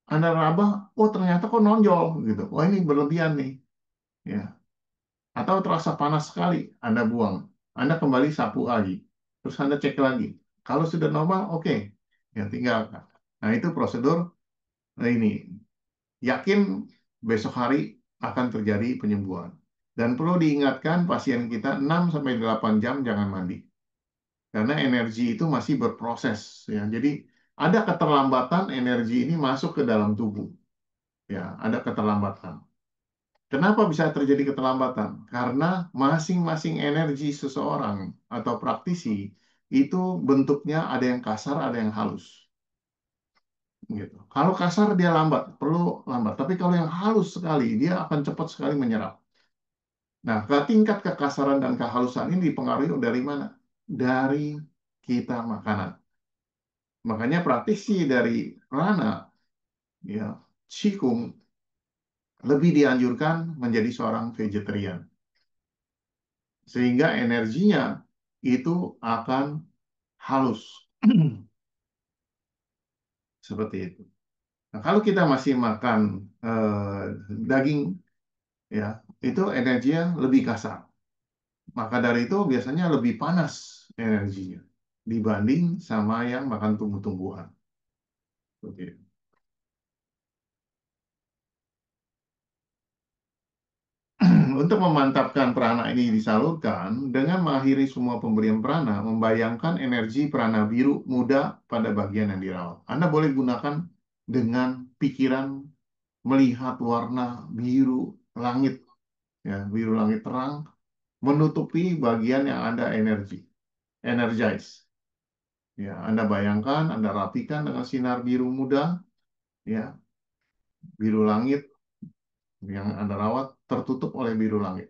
Anda raba, oh ternyata kok nonjol gitu, oh ini berlebihan nih, ya. Atau terasa panas sekali, Anda buang, Anda kembali sapu lagi, terus Anda cek lagi. Kalau sudah normal, oke, ya tinggalkan. Nah itu prosedur ini. Yakin besok hari akan terjadi penyembuhan. Dan perlu diingatkan pasien kita 6-8 jam jangan mandi. Karena energi itu masih berproses ya. Jadi ada keterlambatan energi ini masuk ke dalam tubuh. Ya, ada keterlambatan. Kenapa bisa terjadi keterlambatan? Karena masing-masing energi seseorang atau praktisi itu bentuknya ada yang kasar, ada yang halus. Gitu. Kalau kasar dia lambat, perlu lambat. Tapi kalau yang halus sekali, dia akan cepat sekali menyerap. Nah, ke tingkat kekasaran dan kehalusan ini dipengaruhi dari mana? Dari kita makanan. Makanya praktisi dari Rana, ya, Qigong lebih dianjurkan menjadi seorang vegetarian. Sehingga energinya itu akan halus. Seperti itu. Nah, kalau kita masih makan daging, ya, itu energinya lebih kasar. Maka dari itu biasanya lebih panas energinya dibanding sama yang makan tumbuh-tumbuhan. Oke. Untuk memantapkan prana ini disalurkan dengan mengakhiri semua pemberian prana, membayangkan energi prana biru muda pada bagian yang dirawat. Anda boleh gunakan dengan pikiran melihat warna biru langit, ya, biru langit terang menutupi bagian yang ada energi, energize. Ya, Anda bayangkan, Anda rapikan dengan sinar biru muda, ya, biru langit yang Anda rawat tertutup oleh biru langit.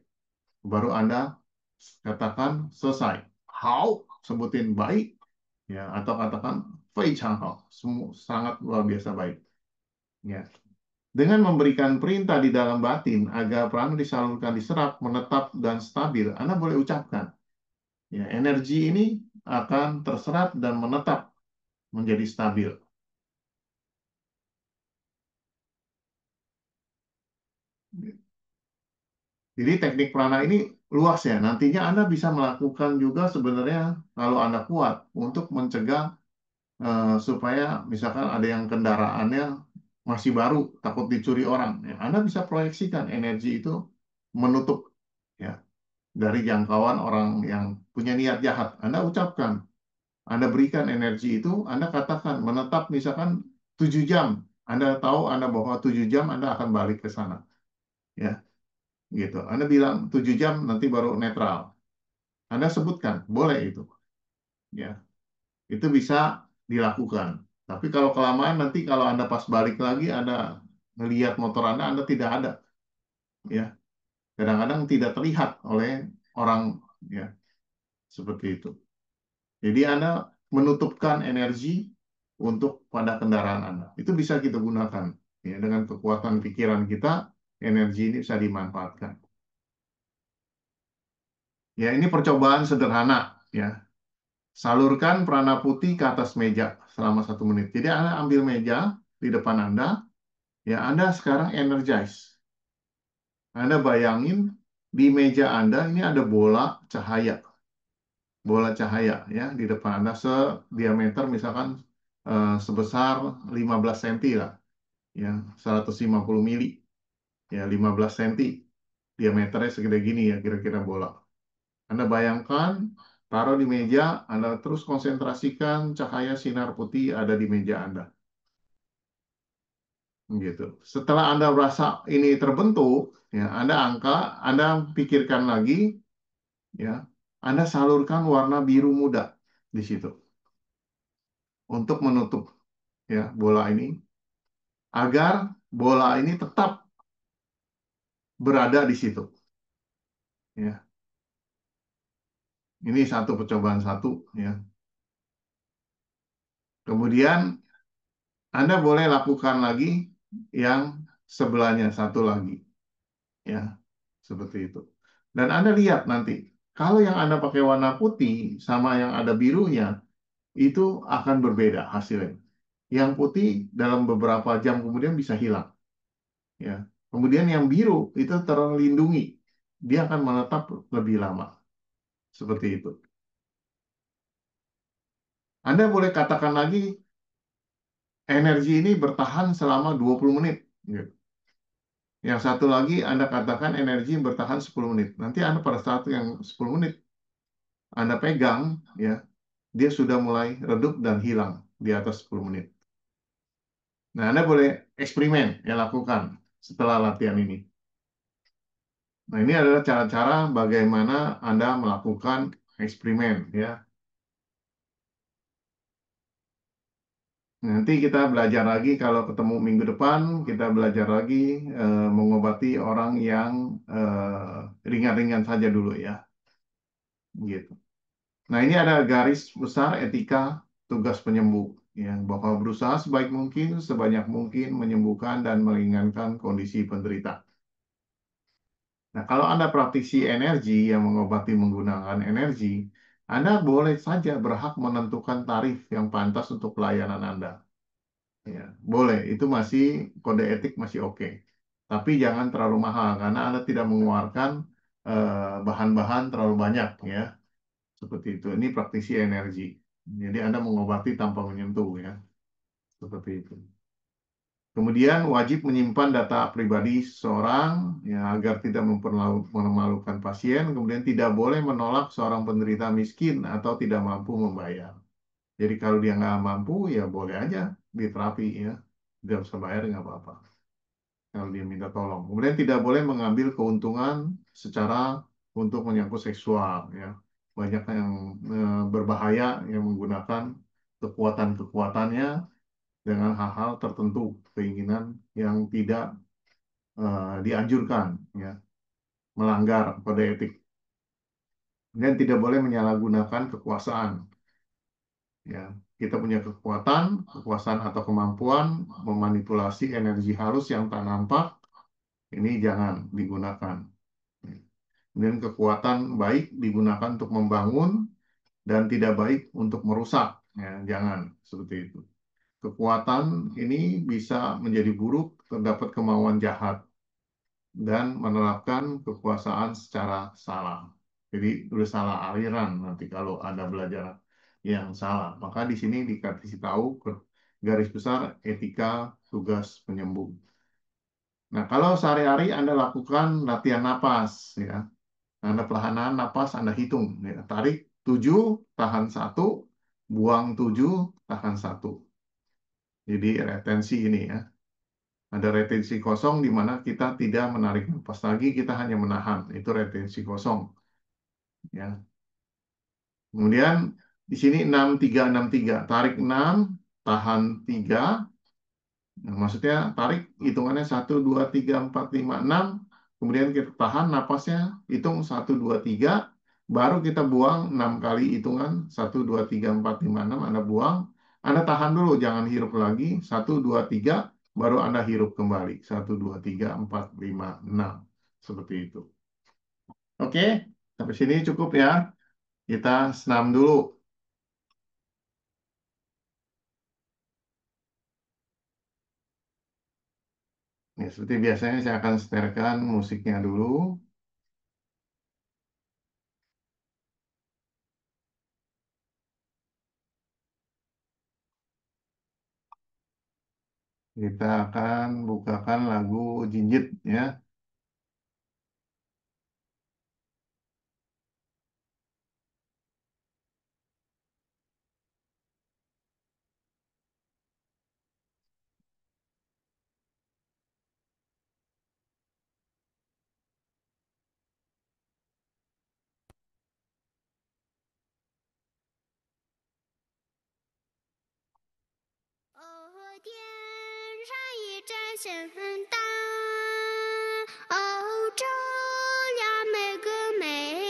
Baru Anda katakan selesai. How? Sebutin baik, ya, atau katakan Fei Chang Hao. Semua sangat luar biasa baik. Ya. Dengan memberikan perintah di dalam batin agar prana disalurkan, diserap, menetap dan stabil, Anda boleh ucapkan. Ya, energi ini akan terserap dan menetap menjadi stabil. Jadi teknik prana ini luas ya. Nantinya Anda bisa melakukan juga sebenarnya kalau Anda kuat untuk mencegah supaya misalkan ada yang kendaraannya masih baru, takut dicuri orang. Ya, Anda bisa proyeksikan energi itu menutup ya dari jangkauan orang yang punya niat jahat. Anda ucapkan, Anda berikan energi itu, Anda katakan menetap misalkan 7 jam. Anda tahu Anda bahwa 7 jam Anda akan balik ke sana. Ya, gitu. Anda bilang 7 jam nanti baru netral. Anda sebutkan, boleh itu. Ya, itu bisa dilakukan. Tapi kalau kelamaan nanti kalau Anda pas balik lagi Anda melihat motor Anda tidak ada. Ya, kadang-kadang tidak terlihat oleh orang ya seperti itu. Jadi Anda menutupkan energi untuk pada kendaraan Anda. Itu bisa kita gunakan ya dengan kekuatan pikiran kita, energi ini bisa dimanfaatkan. Ya, ini percobaan sederhana ya. Salurkan prana putih ke atas meja selama 1 menit. Jadi Anda ambil meja di depan Anda, ya Anda sekarang energize. Anda bayangin di meja Anda ini ada bola cahaya ya di depan Anda sediameter misalkan sebesar 15 cm lah, ya 150 mili, ya 15 cm diameternya segede gini ya kira-kira bola. Anda bayangkan, taruh di meja, Anda terus konsentrasikan cahaya sinar putih ada di meja Anda. Gitu. Setelah Anda merasa ini terbentuk, ya Anda pikirkan lagi, ya, Anda salurkan warna biru muda di situ untuk menutup ya bola ini agar bola ini tetap berada di situ. Ya, ini satu percobaan satu, ya. Kemudian Anda boleh lakukan lagi yang sebelahnya satu lagi, ya, seperti itu. Dan Anda lihat nanti, kalau yang Anda pakai warna putih sama yang ada birunya, itu akan berbeda hasilnya. Yang putih dalam beberapa jam kemudian bisa hilang. Ya. Kemudian yang biru itu terlindungi. Dia akan menetap lebih lama. Seperti itu. Anda boleh katakan lagi, energi ini bertahan selama 20 menit. Gitu. Yang satu lagi Anda katakan energi bertahan 10 menit. Nanti Anda pada saat yang 10 menit Anda pegang, ya, dia sudah mulai redup dan hilang di atas 10 menit. Nah, Anda boleh eksperimen, ya, lakukan setelah latihan ini. Nah, ini adalah cara-cara bagaimana Anda melakukan eksperimen, ya. Nanti kita belajar lagi kalau ketemu minggu depan, kita belajar lagi mengobati orang yang ringan-ringan saja dulu, ya. Gitu. Nah, ini ada garis besar etika tugas penyembuh, ya, bahwa berusaha sebaik mungkin, sebanyak mungkin menyembuhkan dan meringankan kondisi penderita. Nah, kalau Anda praktisi energi yang mengobati menggunakan energi, Anda boleh saja berhak menentukan tarif yang pantas untuk pelayanan Anda. Ya, boleh, itu masih kode etik masih oke. Tapi jangan terlalu mahal karena Anda tidak mengeluarkan bahan-bahan terlalu banyak, ya. Seperti itu. Ini praktisi energi. Jadi Anda mengobati tanpa menyentuh, ya. Seperti itu. Kemudian wajib menyimpan data pribadi seseorang, ya, agar tidak mempermalukan pasien. Kemudian tidak boleh menolak seorang penderita miskin atau tidak mampu membayar. Jadi kalau dia nggak mampu, ya boleh aja diterapi, ya. Dia bisa bayar nggak apa-apa. Kalau dia minta tolong. Kemudian tidak boleh mengambil keuntungan secara untuk menyangkut seksual, ya. Banyak yang berbahaya yang menggunakan kekuatan-kekuatannya dengan hal-hal tertentu, keinginan yang tidak dianjurkan, ya, melanggar kode etik. Dan tidak boleh menyalahgunakan kekuasaan. Ya, kita punya kekuasaan atau kemampuan memanipulasi energi halus yang tak nampak, ini jangan digunakan. Kemudian kekuatan baik digunakan untuk membangun dan tidak baik untuk merusak, ya, jangan seperti itu. Kekuatan ini bisa menjadi buruk, terdapat kemauan jahat, dan menerapkan kekuasaan secara salah. Jadi udah salah aliran nanti kalau Anda belajar yang salah. Maka di sini dikasih tahu garis besar etika tugas penyembuh. Nah, kalau sehari-hari Anda lakukan latihan napas, ya, Anda perlahan napas Anda hitung, ya. Tarik 7, tahan 1, buang 7, tahan 1. Jadi retensi ini, ya. Ada retensi kosong di mana kita tidak menarik napas lagi, kita hanya menahan. Itu retensi kosong. Ya. Kemudian di sini 6-3-6-3. Tarik 6, tahan 3. Nah, maksudnya tarik hitungannya 1, 2, 3, 4, 5, 6. Kemudian kita tahan napasnya, hitung 1, 2, 3. Baru kita buang 6 kali hitungan. 1, 2, 3, 4, 5, 6. Anda buang. Anda tahan dulu, jangan hirup lagi. 1, 2, 3. Baru Anda hirup kembali. 1, 2, 3, 4, 5, 6. Seperti itu. Oke, sampai sini cukup, ya. Kita senam dulu. Ya, seperti biasanya saya akan setelkan musiknya dulu. Kita akan bukakan lagu Jinjit, ya.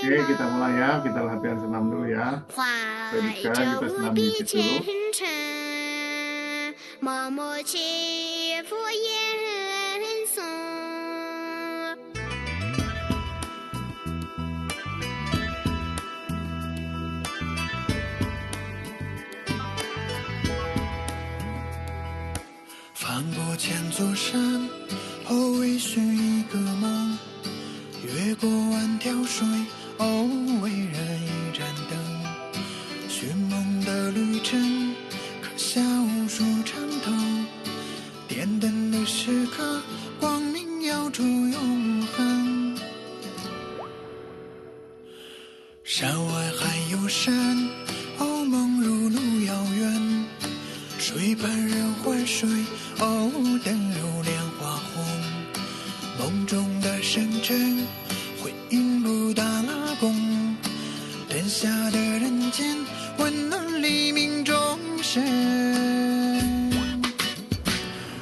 Oke, kita mulai, ya. Kita latihan senam dulu, ya. Jadi sekarang kita senam Jinjit dulu. 座山，哦，为寻一个梦，越过万条水，哦，为人一盏灯。寻梦的旅程，刻下无数长头，点灯的时刻，光明耀出永恒。山外还有山，哦，梦如路遥远，水畔人欢水，哦，灯如莲花红。梦中的深沉，回应布达拉宫，灯下的人间，温暖黎明众生。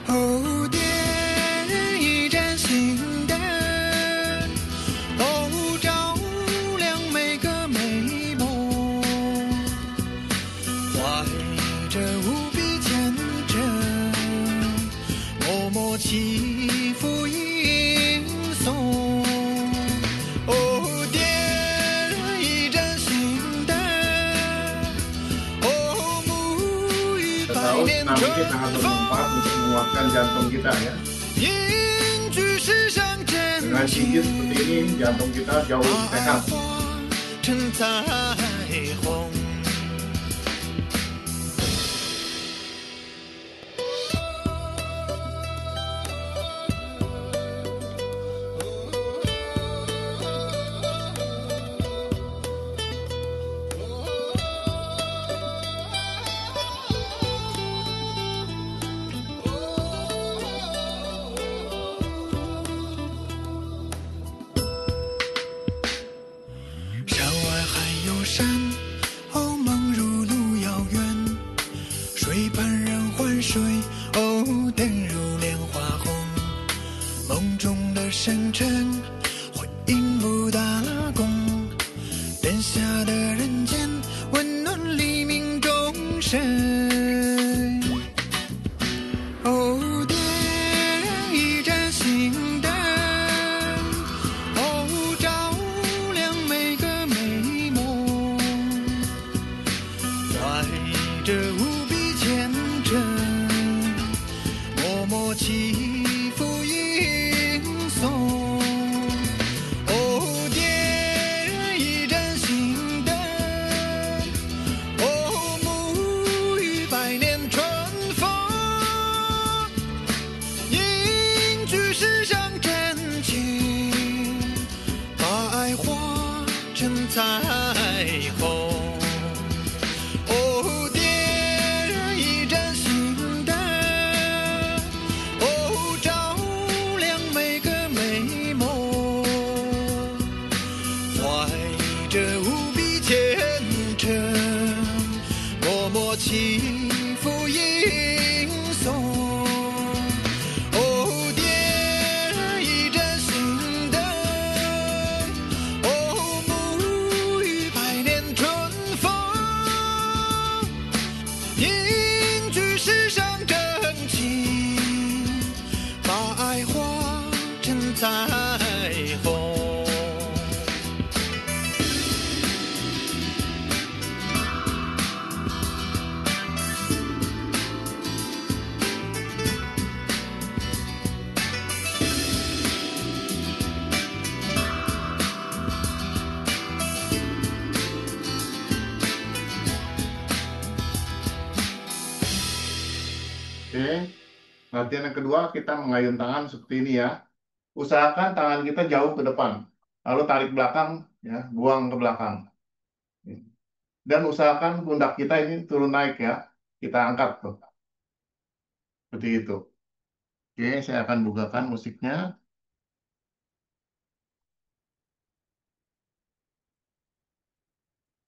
哦，点一盏心灯，哦，照亮每个美梦，怀着无比虔诚，默默祈福吟诵。哦，点一盏心灯，哦，沐浴百 Kita tahu 年 senam 春 ini sangat 风。 bermanfaat untuk menguatkan jantung kita ya. 凝聚世上真 Dengan 情， pijit seperti ini jantung kita jauh 把 lebih 爱 sehat. 化成彩虹。山外还有山，哦，梦如路遥远，水畔人欢水，哦，灯如莲花红。梦中的深沉，回应布达拉宫，灯下的人间，温暖黎明众生。哦，点一盏心灯，哦，照亮每个美梦，怀着无比虔诚，默默祈福吟诵。哦，点一盏心灯，哦，沐浴百年春风，凝聚世上真情，把爱化成彩虹。哦，点一盏心灯，哦，照亮每个美梦，怀着无比虔诚，默默祈福吟诵。哦，点一盏心灯，哦，沐浴百年春风，凝聚世上真情，把爱化成彩虹。Oke, latihan yang kedua kita mengayun tangan seperti ini ya. Usahakan tangan kita jauh ke depan, lalu tarik belakang, ya, buang ke belakang. Dan usahakan pundak kita ini turun naik ya, kita angkat tuh, seperti itu. Oke, saya akan bukakan musiknya.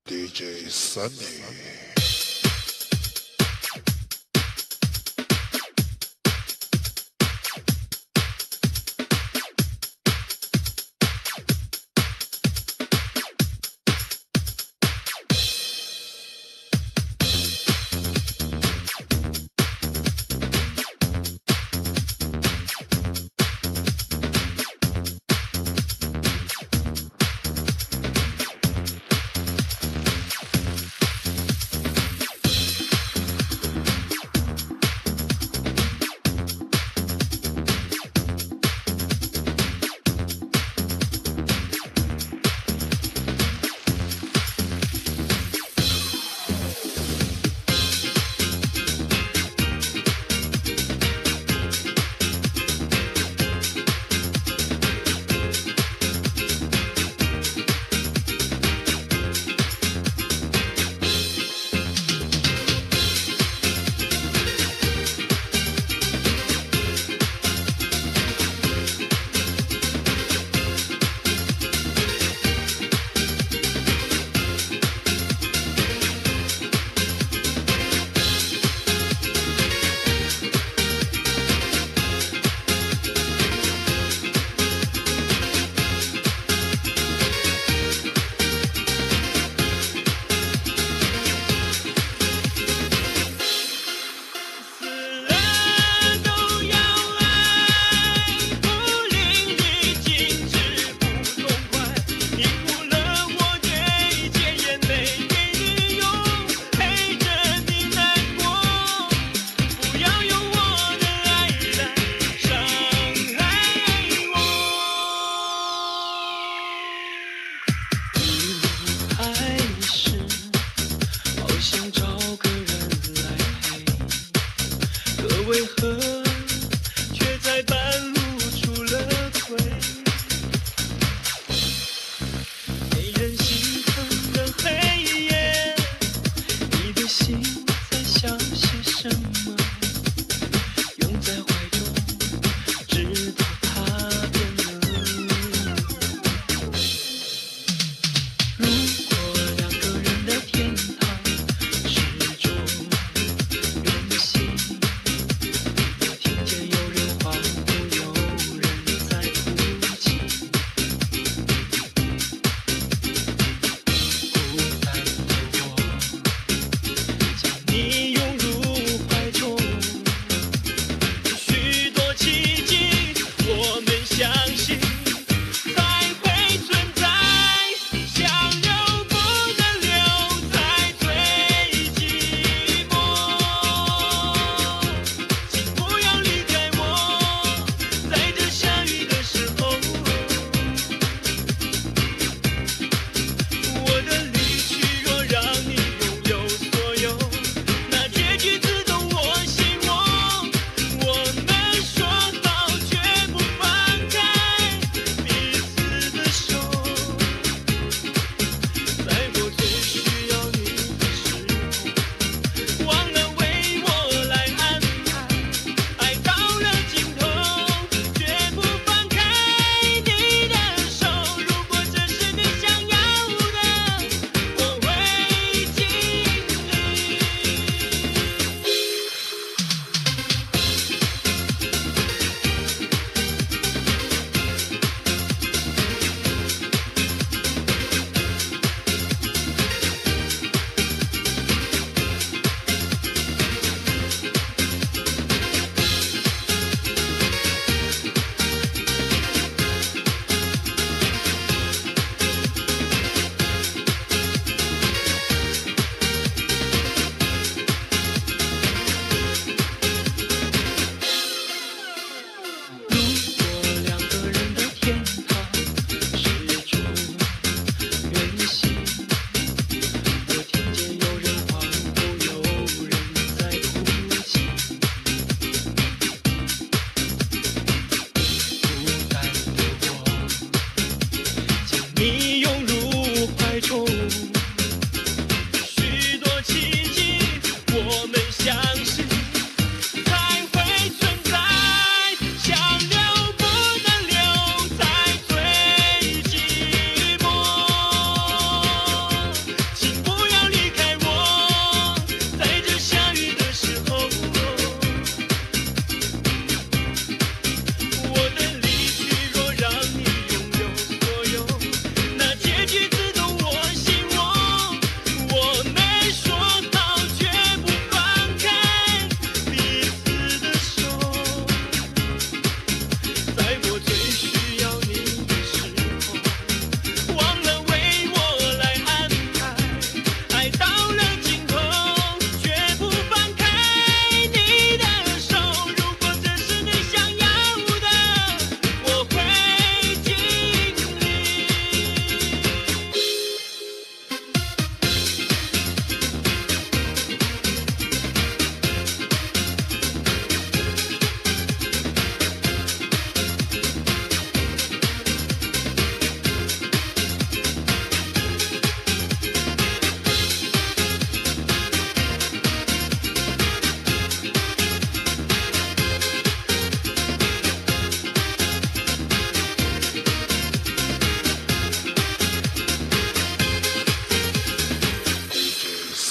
DJ Sunny.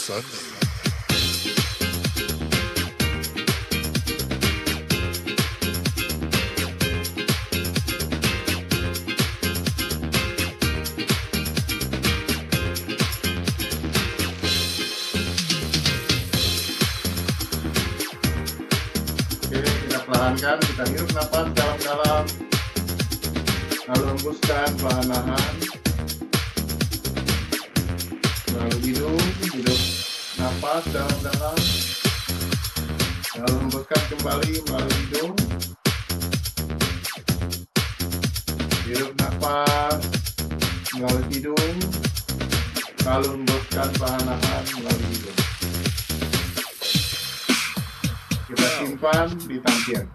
Oke, kita perlahankan, kita hirup nafas dalam-dalam, lalu hembuskan perlahan-lahan. Lalu hidup nafas dalam-dalam, lalu hembuskan kembali melalui hidung. Hirup nafas melalui hidung, lalu hembuskan perlahan-lahan melalui hidung. Kita simpan di tangkian.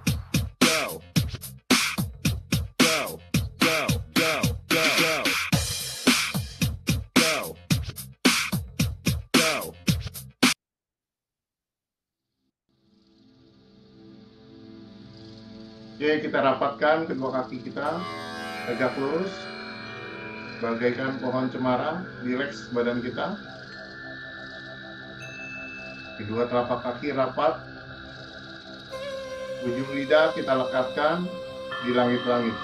Oke, kita rapatkan kedua kaki kita tegak lurus, bagaikan pohon cemara. Rileks badan kita. Kedua telapak kaki rapat. Ujung lidah kita lekatkan di langit-langit.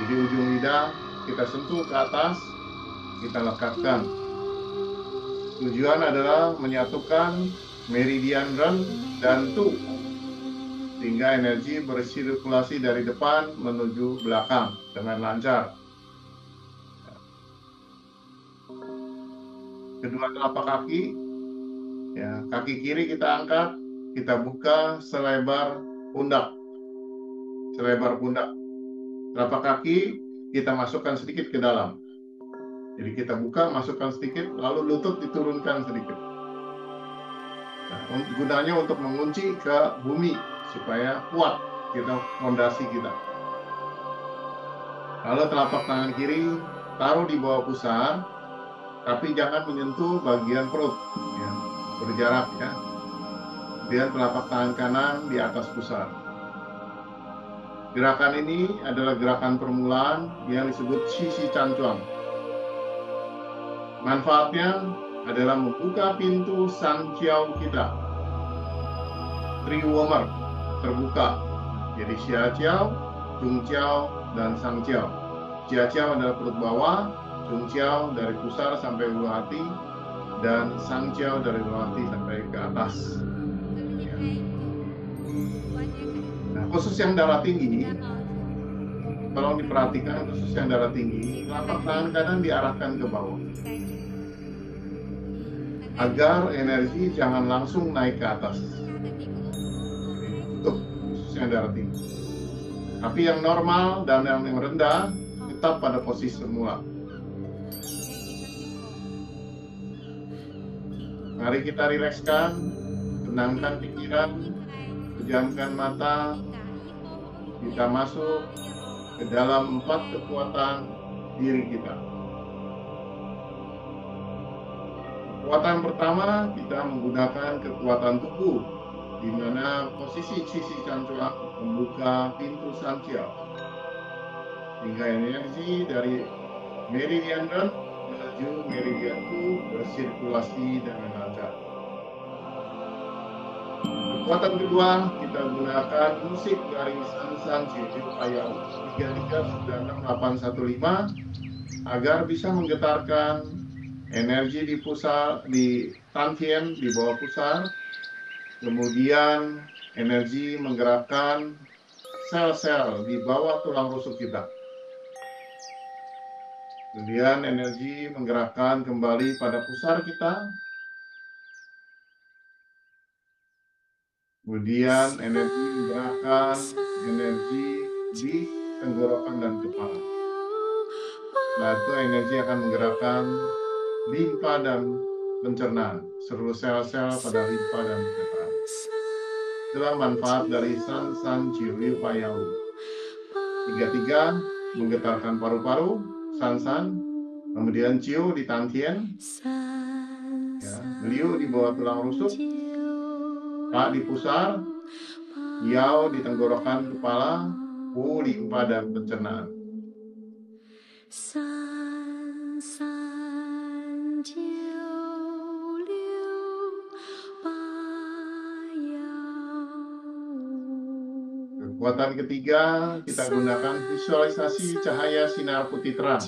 Jadi ujung lidah kita sentuh ke atas, kita lekatkan. Tujuan adalah menyatukan meridian Ren dan Tu, sehingga energi bersirkulasi dari depan menuju belakang dengan lancar. Kedua telapak kaki, ya, kaki kiri kita angkat, kita buka selebar pundak. Telapak kaki kita masukkan sedikit ke dalam. Jadi kita buka, masukkan sedikit, lalu lutut diturunkan sedikit. Nah, gunanya untuk mengunci ke bumi supaya kuat kita fondasi kita. Lalu telapak tangan kiri taruh di bawah pusar, tapi jangan menyentuh bagian perut, ya, berjarak ya. Kemudian telapak tangan kanan di atas pusar. Gerakan ini adalah gerakan permulaan yang disebut Sisi Cancuang. Manfaatnya adalah membuka pintu San Chiao kita. Three Womer terbuka. Jadi Xia Chiao, Chung Chiao, dan Sang Chiao. Xia Chiao adalah perut bawah, Chung Chiao dari pusar sampai ulu hati, dan Sang Chiao dari ulu hati sampai ke atas. Ya. Nah, khusus yang darah tinggi, tolong diperhatikan, khusus yang darah tinggi, telapak tangan kanan diarahkan ke bawah, agar energi jangan langsung naik ke atas. Untuk khusus yang darah tinggi. Tapi yang normal dan yang rendah tetap pada posisi semula. Mari kita rilekskan, tenangkan pikiran, pejamkan mata. Kita masuk ke dalam 4 kekuatan diri kita. Kekuatan pertama, kita menggunakan kekuatan tubuh, di mana posisi Sisi Cancuang membuka pintu San Chiao, hingga energi dari meridian Ren menuju meridian Tu bersirkulasi dengan lancar. Kekuatan kedua, kita gunakan musik dari San Jiu Payau 339815 agar bisa menggetarkan energi di pusar, di Tantien, di bawah pusar. Kemudian energi menggerakkan sel-sel di bawah tulang rusuk kita. Kemudian energi menggerakkan kembali pada pusar kita. Kemudian energi menggerakkan energi di tenggorokan dan kepala. Setelah itu energi akan menggerakkan limpa dan pencernaan, seluruh sel-sel pada limpa dan pencernaan. Itulah manfaat dari San Jiu Payau. 33 menggetarkan paru-paru, San, kemudian Jiu di Tantien, ya, Liu di bawah tulang rusuk, Pa di pusar, Yao di tenggorokan kepala, Wu limpa dan pencernaan. Kekuatan ketiga, kita gunakan visualisasi cahaya sinar putih terang.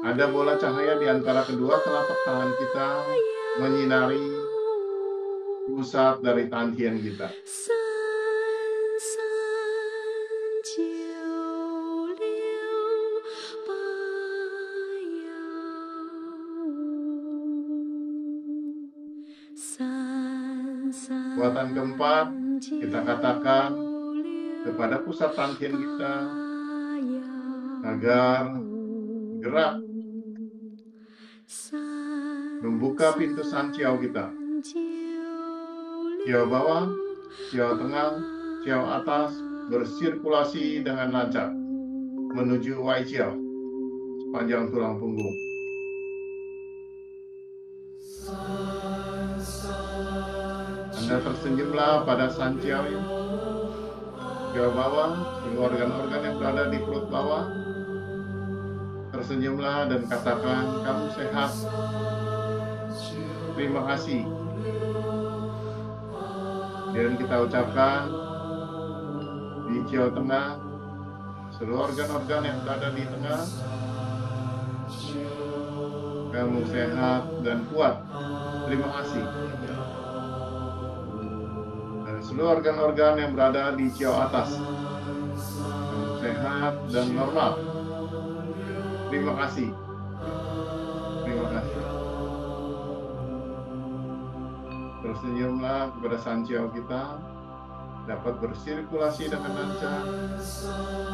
Ada bola cahaya di antara kedua telapak tangan kita menyinari pusat dari tantien kita. Kekuatan keempat, kita katakan kepada pusat tantien kita agar gerak membuka pintu Sanqiao kita. Qiao bawah, Qiao tengah, Qiao atas bersirkulasi dengan lancar menuju Wai Qiao sepanjang tulang punggung. Anda tersenyumlah pada Sanqiao ini. Qiao bawah, organ-organ yang berada di perut bawah. Tersenyumlah dan katakan, kamu sehat. Terima kasih. Dan kita ucapkan di Qiao tengah, seluruh organ-organ yang berada di tengah, kamu sehat dan kuat. Terima kasih. Dan seluruh organ-organ yang berada di Qiao atas, kamu sehat dan normal. Terima kasih. Terima kasih. Tersenyumlah kepada Sanqiao kita dapat bersirkulasi dengan lancar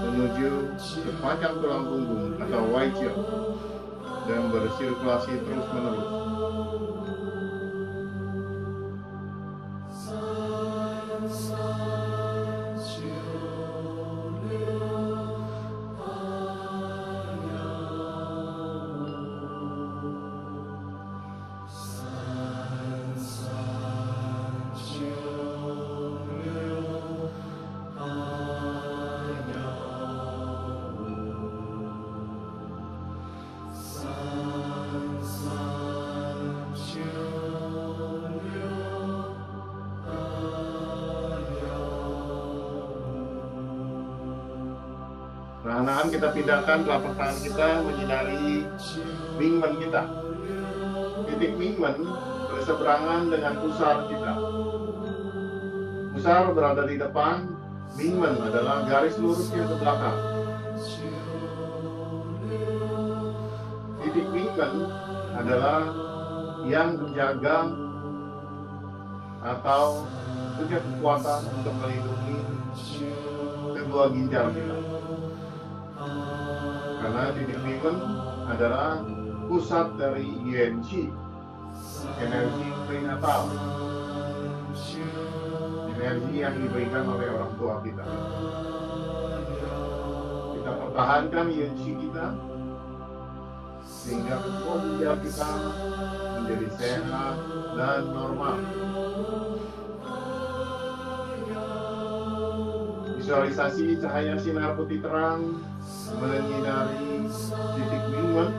menuju sepanjang tulang punggung atau Wai Qiao dan bersirkulasi terus menerus. Perlahan-lahan kita pindahkan telapak tangan kita menyinari Mingmen kita. Titik Mingmen berseberangan dengan pusar kita. Pusar berada di depan, Mingmen adalah garis lurusnya ke belakang. Titik Mingmen adalah yang menjaga atau punya kekuatan untuk melindungi kedua ginjal kita. Karena titik Mingmen adalah pusat dari Yuanqi, energi prenatal, energi yang diberikan oleh orang tua kita. Kita pertahankan Yuanqi kita sehingga kedua ginjal kita menjadi sehat dan normal. Visualisasi cahaya sinar putih terang menyinari titik Mingmen,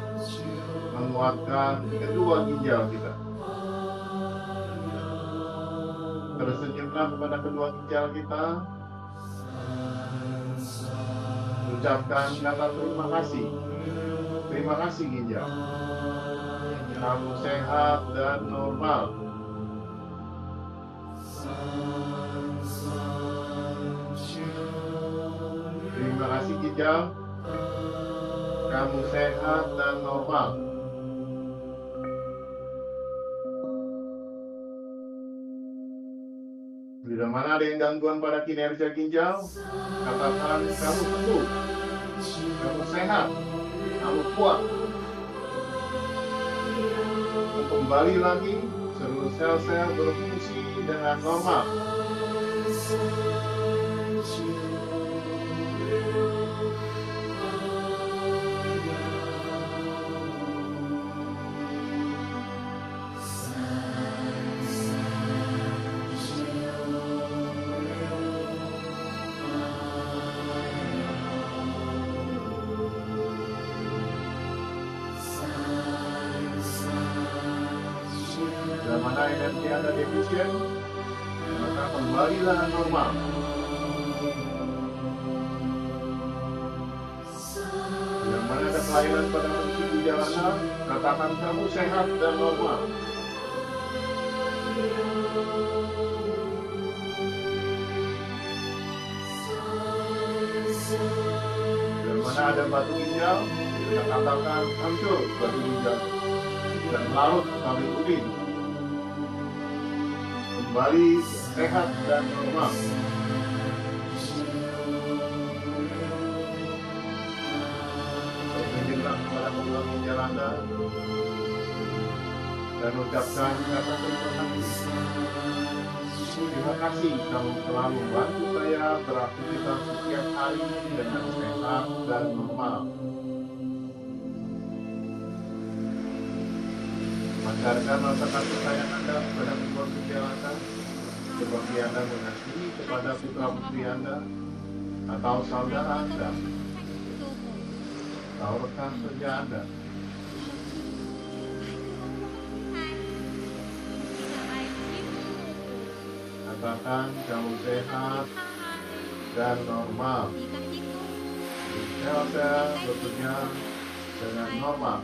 menguatkan kedua ginjal kita. Tersenyumlah kepada kedua ginjal kita. Ucapkan kata terima kasih. Terima kasih ginjal. Kamu sehat dan normal. Terima kasih ginjal. Kamu sehat dan normal. Bila mana ada yang gangguan pada kinerja ginjal, katakan kamu sembuh. Kamu sehat. Kamu kuat. Kembali lagi, seluruh sel-sel berfungsi dengan normal. Bila mana energi Anda defisien, maka kembalilah normal. pelayanan pada misi jalanan, katakan kamu sehat dan normal. Dan mana ada batu ginjal, kita katakan hancur batu ginjal dan larut kami urin. Kembali sehat dan normal. Berjumlah kepada pengulang ginjal Anda dan ucapkan kata terima kasih. Terima kasih kamu selalu bantu saya beraktivitas setiap hari dengan sehat dan normal. Pancarkan rasa kasih sayang Anda kepada keluarga ginjal Anda, seperti Anda mengasihi kepada putra putri Anda, atau saudara Anda, atau rekan kerja Anda. Katakan kamu sehat dan normal. Sel-sel bekerja dengan normal.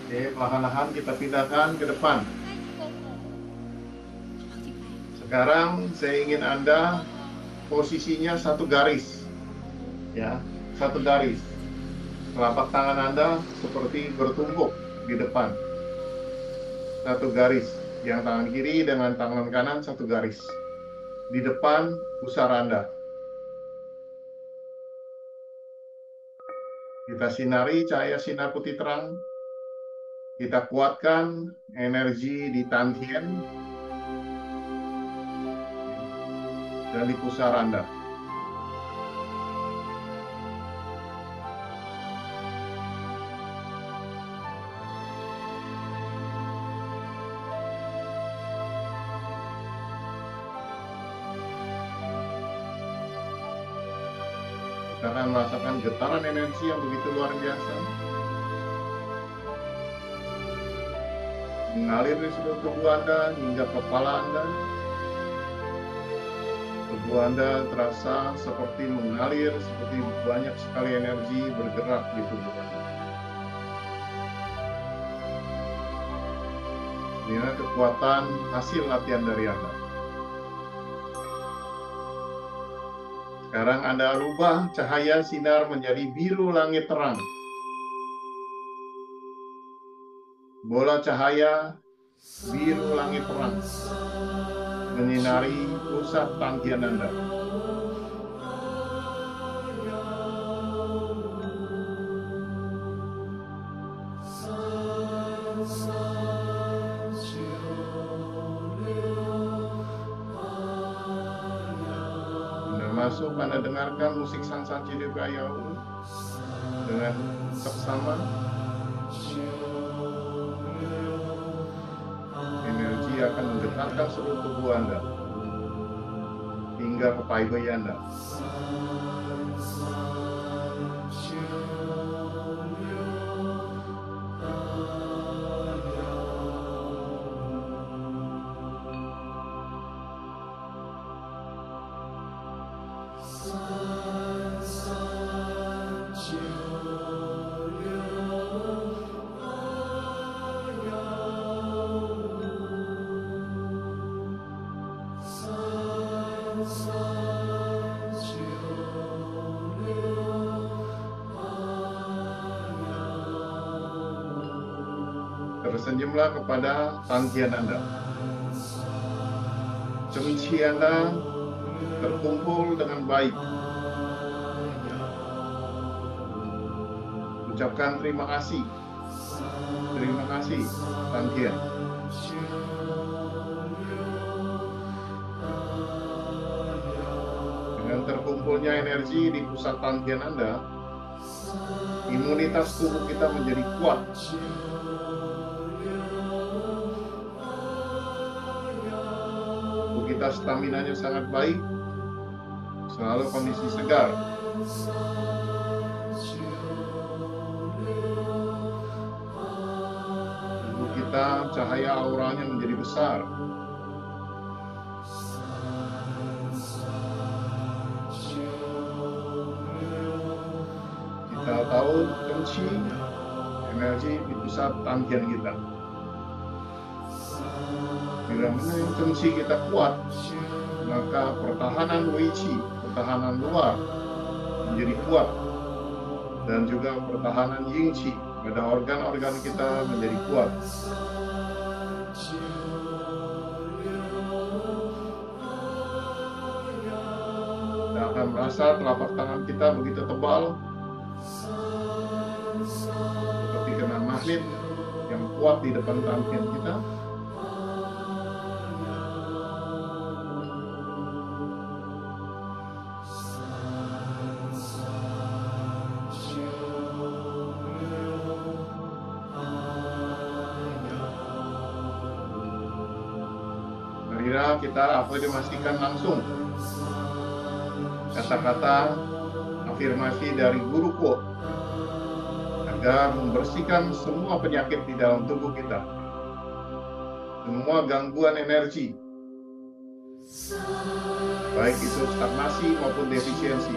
Oke, perlahan-lahan kita pindahkan ke depan. Sekarang saya ingin Anda posisinya satu garis. Ya, satu garis. Telapak tangan Anda seperti bertumpuk di depan. Satu garis, yang tangan kiri dengan tangan kanan satu garis di depan pusar Anda. Kita sinari cahaya sinar putih terang. Kita kuatkan energi di tantien dan di pusar Anda. Kita akan merasakan getaran energi yang begitu luar biasa, mengalir di seluruh tubuh Anda hingga kepala Anda. Tubuh Anda terasa seperti mengalir, seperti banyak sekali energi bergerak di tubuh Anda. Inilah kekuatan hasil latihan dari Anda. Sekarang Anda rubah cahaya sinar menjadi biru langit terang. Bola cahaya biru langit terang menyinari pusat tangkian Anda. Masuk Anda dengarkan musik Sang-Sang Cidibaya dengan seksama. Energi akan menggetarkan seluruh tubuh Anda hingga ke pai-pai Anda. Tersenyumlah kepada tangkian Anda. Cemci Anda terkumpul dengan baik. Ucapkan terima kasih. Terima kasih, tangkian. Dengan terkumpulnya energi di pusat tangkian Anda, imunitas tubuh kita menjadi kuat. Kita stamina-nya sangat baik, selalu kondisi segar. Tubuh kita cahaya auranya menjadi besar. qi, energi di pusat tantian kita. Bila mana yang qi kita kuat, maka pertahanan wei qi, pertahanan luar menjadi kuat, dan juga pertahanan yin qi pada organ-organ kita menjadi kuat. Kita akan merasa telapak tangan kita begitu tebal, seperti kena magnet yang kuat di depan tangan kita. Marilah kita afirmasikan langsung kata-kata afirmasi dari Guru Kuo agar membersihkan semua penyakit di dalam tubuh kita, semua gangguan energi, baik itu stagnasi maupun defisiensi,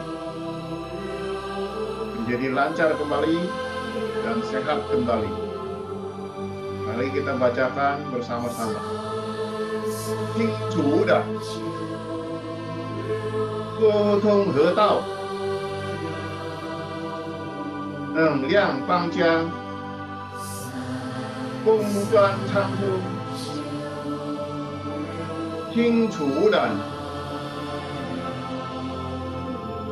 menjadi lancar kembali dan sehat kembali. Mari kita bacakan bersama-sama. 清除的沟通河道，能量邦家，公专仓出，清除的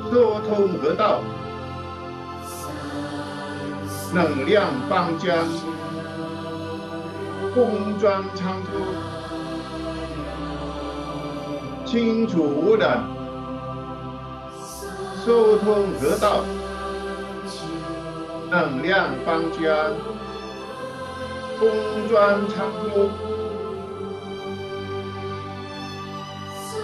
沟通河道，能量邦家，公专仓出。清除污染，疏通河道，能量邦家，公专仓出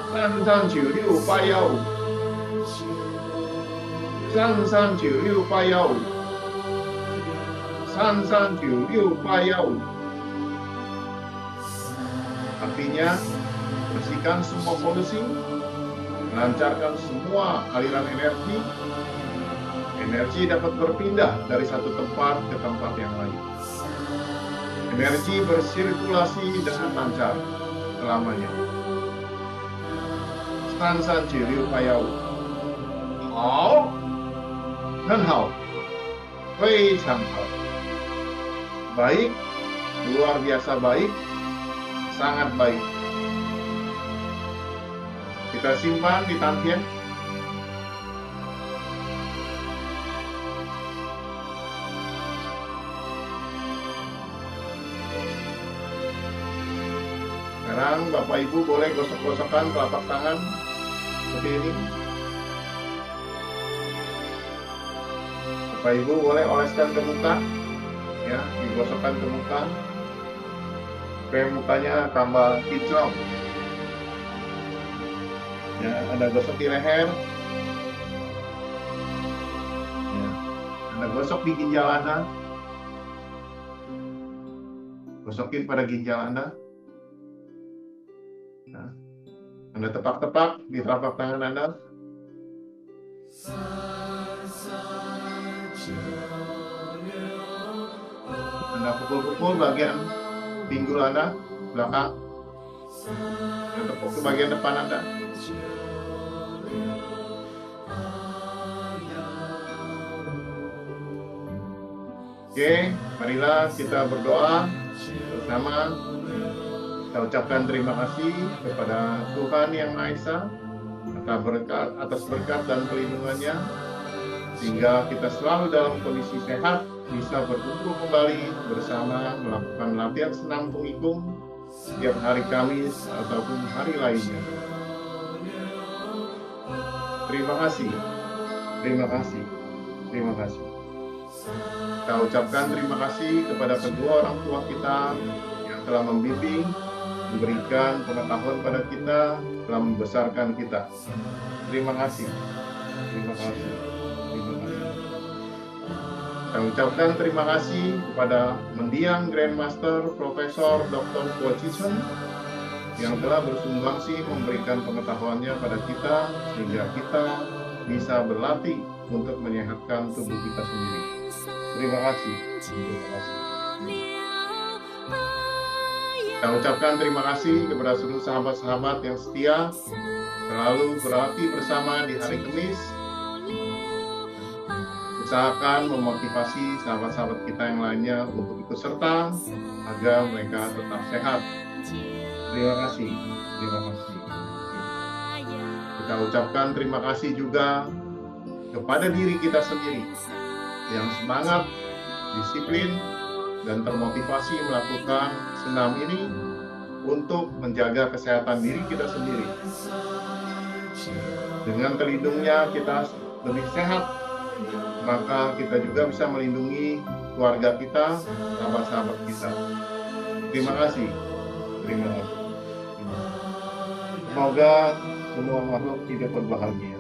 ，3396815，3396815，3396815。Artinya, bersihkan semua polusi, lancarkan semua aliran energi. Energi dapat berpindah dari satu tempat ke tempat yang lain. Energi bersirkulasi dengan lancar selamanya. San Jiliu Payau. Hao, 很好，非常好， baik, luar biasa baik, sangat baik. Kita simpan di tantien. Sekarang Bapak Ibu boleh gosok-gosokkan telapak tangan seperti ini. Bapak Ibu boleh oleskan ke muka, ya, digosokkan ke muka, supaya mukanya tambah kinclong. Ya, Anda gosok di leher, ya, Anda gosok di ginjal Anda, gosokin pada ginjal Anda. Nah, Anda tepak-tepak di telapak tangan Anda. Anda pukul-pukul bagian pinggul Anda, belakang. Anda tepuk ke bagian depan Anda. Oke, marilah kita berdoa bersama. Kita ucapkan terima kasih kepada Tuhan Yang Maha Esa atas berkat dan pelindungannya, sehingga kita selalu dalam kondisi sehat, bisa berkumpul kembali bersama melakukan latihan senam pengikung setiap hari Kamis ataupun hari lainnya. Terima kasih, terima kasih, terima kasih. Kita ucapkan terima kasih kepada kedua orang tua kita yang telah membimbing, memberikan pengetahuan pada kita, telah membesarkan kita. Terima kasih, terima kasih, terima kasih. Kita ucapkan terima kasih kepada mendiang Grandmaster Profesor Dr. Kuo Chi Chun yang telah bersumbangsi memberikan pengetahuannya pada kita, sehingga kita bisa berlatih untuk menyehatkan tubuh kita sendiri. Terima kasih. Terima kasih. Kita ucapkan terima kasih kepada seluruh sahabat-sahabat yang setia selalu berlatih bersama di hari Kamis. Usahakan memotivasi sahabat-sahabat kita yang lainnya untuk ikut serta agar mereka tetap sehat. Terima kasih. Terima kasih. Kita ucapkan terima kasih juga kepada diri kita sendiri yang semangat, disiplin, dan termotivasi melakukan senam ini untuk menjaga kesehatan diri kita sendiri. Dengan terlindungnya kita lebih sehat, maka kita juga bisa melindungi keluarga kita, sahabat-sahabat kita. Terima kasih. Terima kasih. Semoga semua makhluk hidup berbahagia.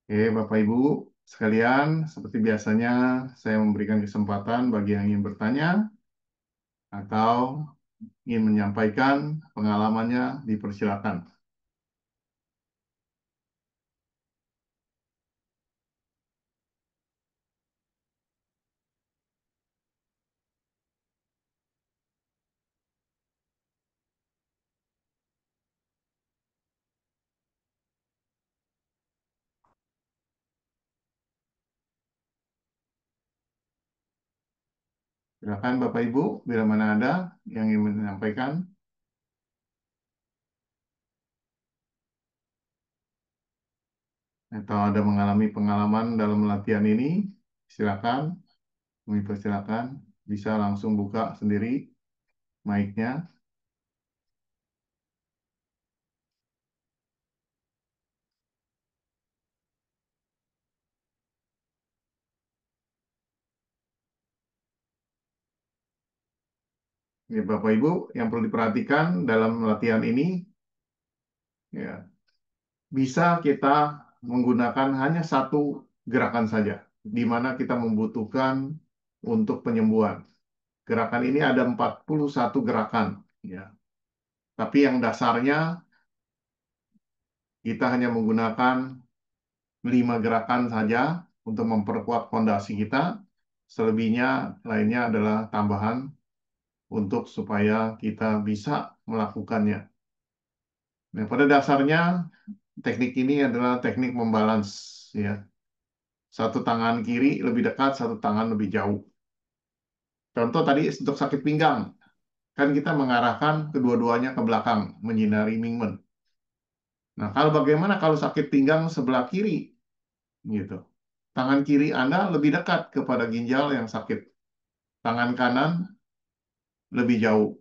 Oke, Bapak Ibu sekalian, seperti biasanya saya memberikan kesempatan bagi yang ingin bertanya atau ingin menyampaikan pengalamannya, dipersilakan. Silakan Bapak Ibu, bila mana ada yang ingin menyampaikan. Atau ada mengalami pengalaman dalam latihan ini, silakan, kami persilakan, bisa langsung buka sendiri mic-nya. Ya, Bapak Ibu, yang perlu diperhatikan dalam latihan ini, ya, bisa kita menggunakan hanya satu gerakan saja, di mana kita membutuhkan untuk penyembuhan. Gerakan ini ada 41 gerakan, ya. Tapi yang dasarnya kita hanya menggunakan 5 gerakan saja untuk memperkuat fondasi kita. Selebihnya lainnya adalah tambahan untuk supaya kita bisa melakukannya. Nah, pada dasarnya teknik ini adalah teknik membalans, ya. Satu tangan kiri lebih dekat, satu tangan lebih jauh. Contoh tadi untuk sakit pinggang, kan kita mengarahkan kedua-duanya ke belakang, menyinari Mingmen. Nah, kalau bagaimana kalau sakit pinggang sebelah kiri, gitu. Tangan kiri Anda lebih dekat kepada ginjal yang sakit. Tangan kanan lebih jauh,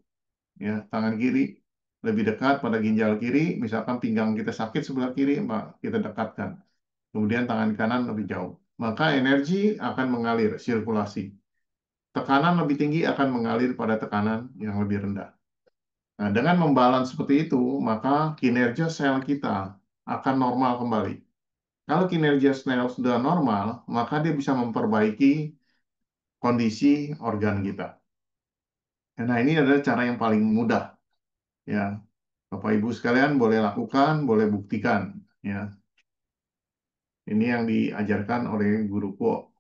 ya. Tangan kiri lebih dekat pada ginjal kiri, misalkan pinggang kita sakit sebelah kiri, kita dekatkan. Kemudian tangan kanan lebih jauh. Maka energi akan mengalir, sirkulasi. Tekanan lebih tinggi akan mengalir pada tekanan yang lebih rendah. Nah, dengan membalans seperti itu, maka kinerja sel kita akan normal kembali. Kalau kinerja sel sudah normal, maka dia bisa memperbaiki kondisi organ kita. Nah, ini adalah cara yang paling mudah. Ya, Bapak Ibu sekalian boleh lakukan, boleh buktikan. Ya, ini yang diajarkan oleh Guru Kuo.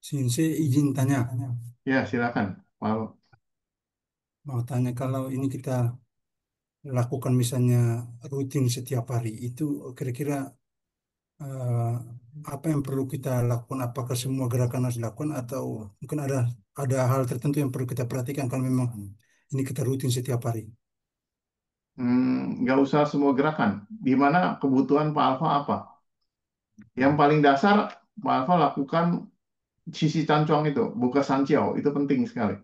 Sensei izin tanya, Ya, silakan. mau tanya kalau ini kita lakukan misalnya rutin setiap hari, itu kira-kira eh, apa yang perlu kita lakukan? Apakah semua gerakan harus dilakukan atau mungkin ada hal tertentu yang perlu kita perhatikan kalau memang ini kita rutin setiap hari? Nggak usah semua gerakan. Di mana kebutuhan Pak Alfa apa? Yang paling dasar, Pak Alfa lakukan sisi Cancuang itu, buka Sanjiao, itu penting sekali.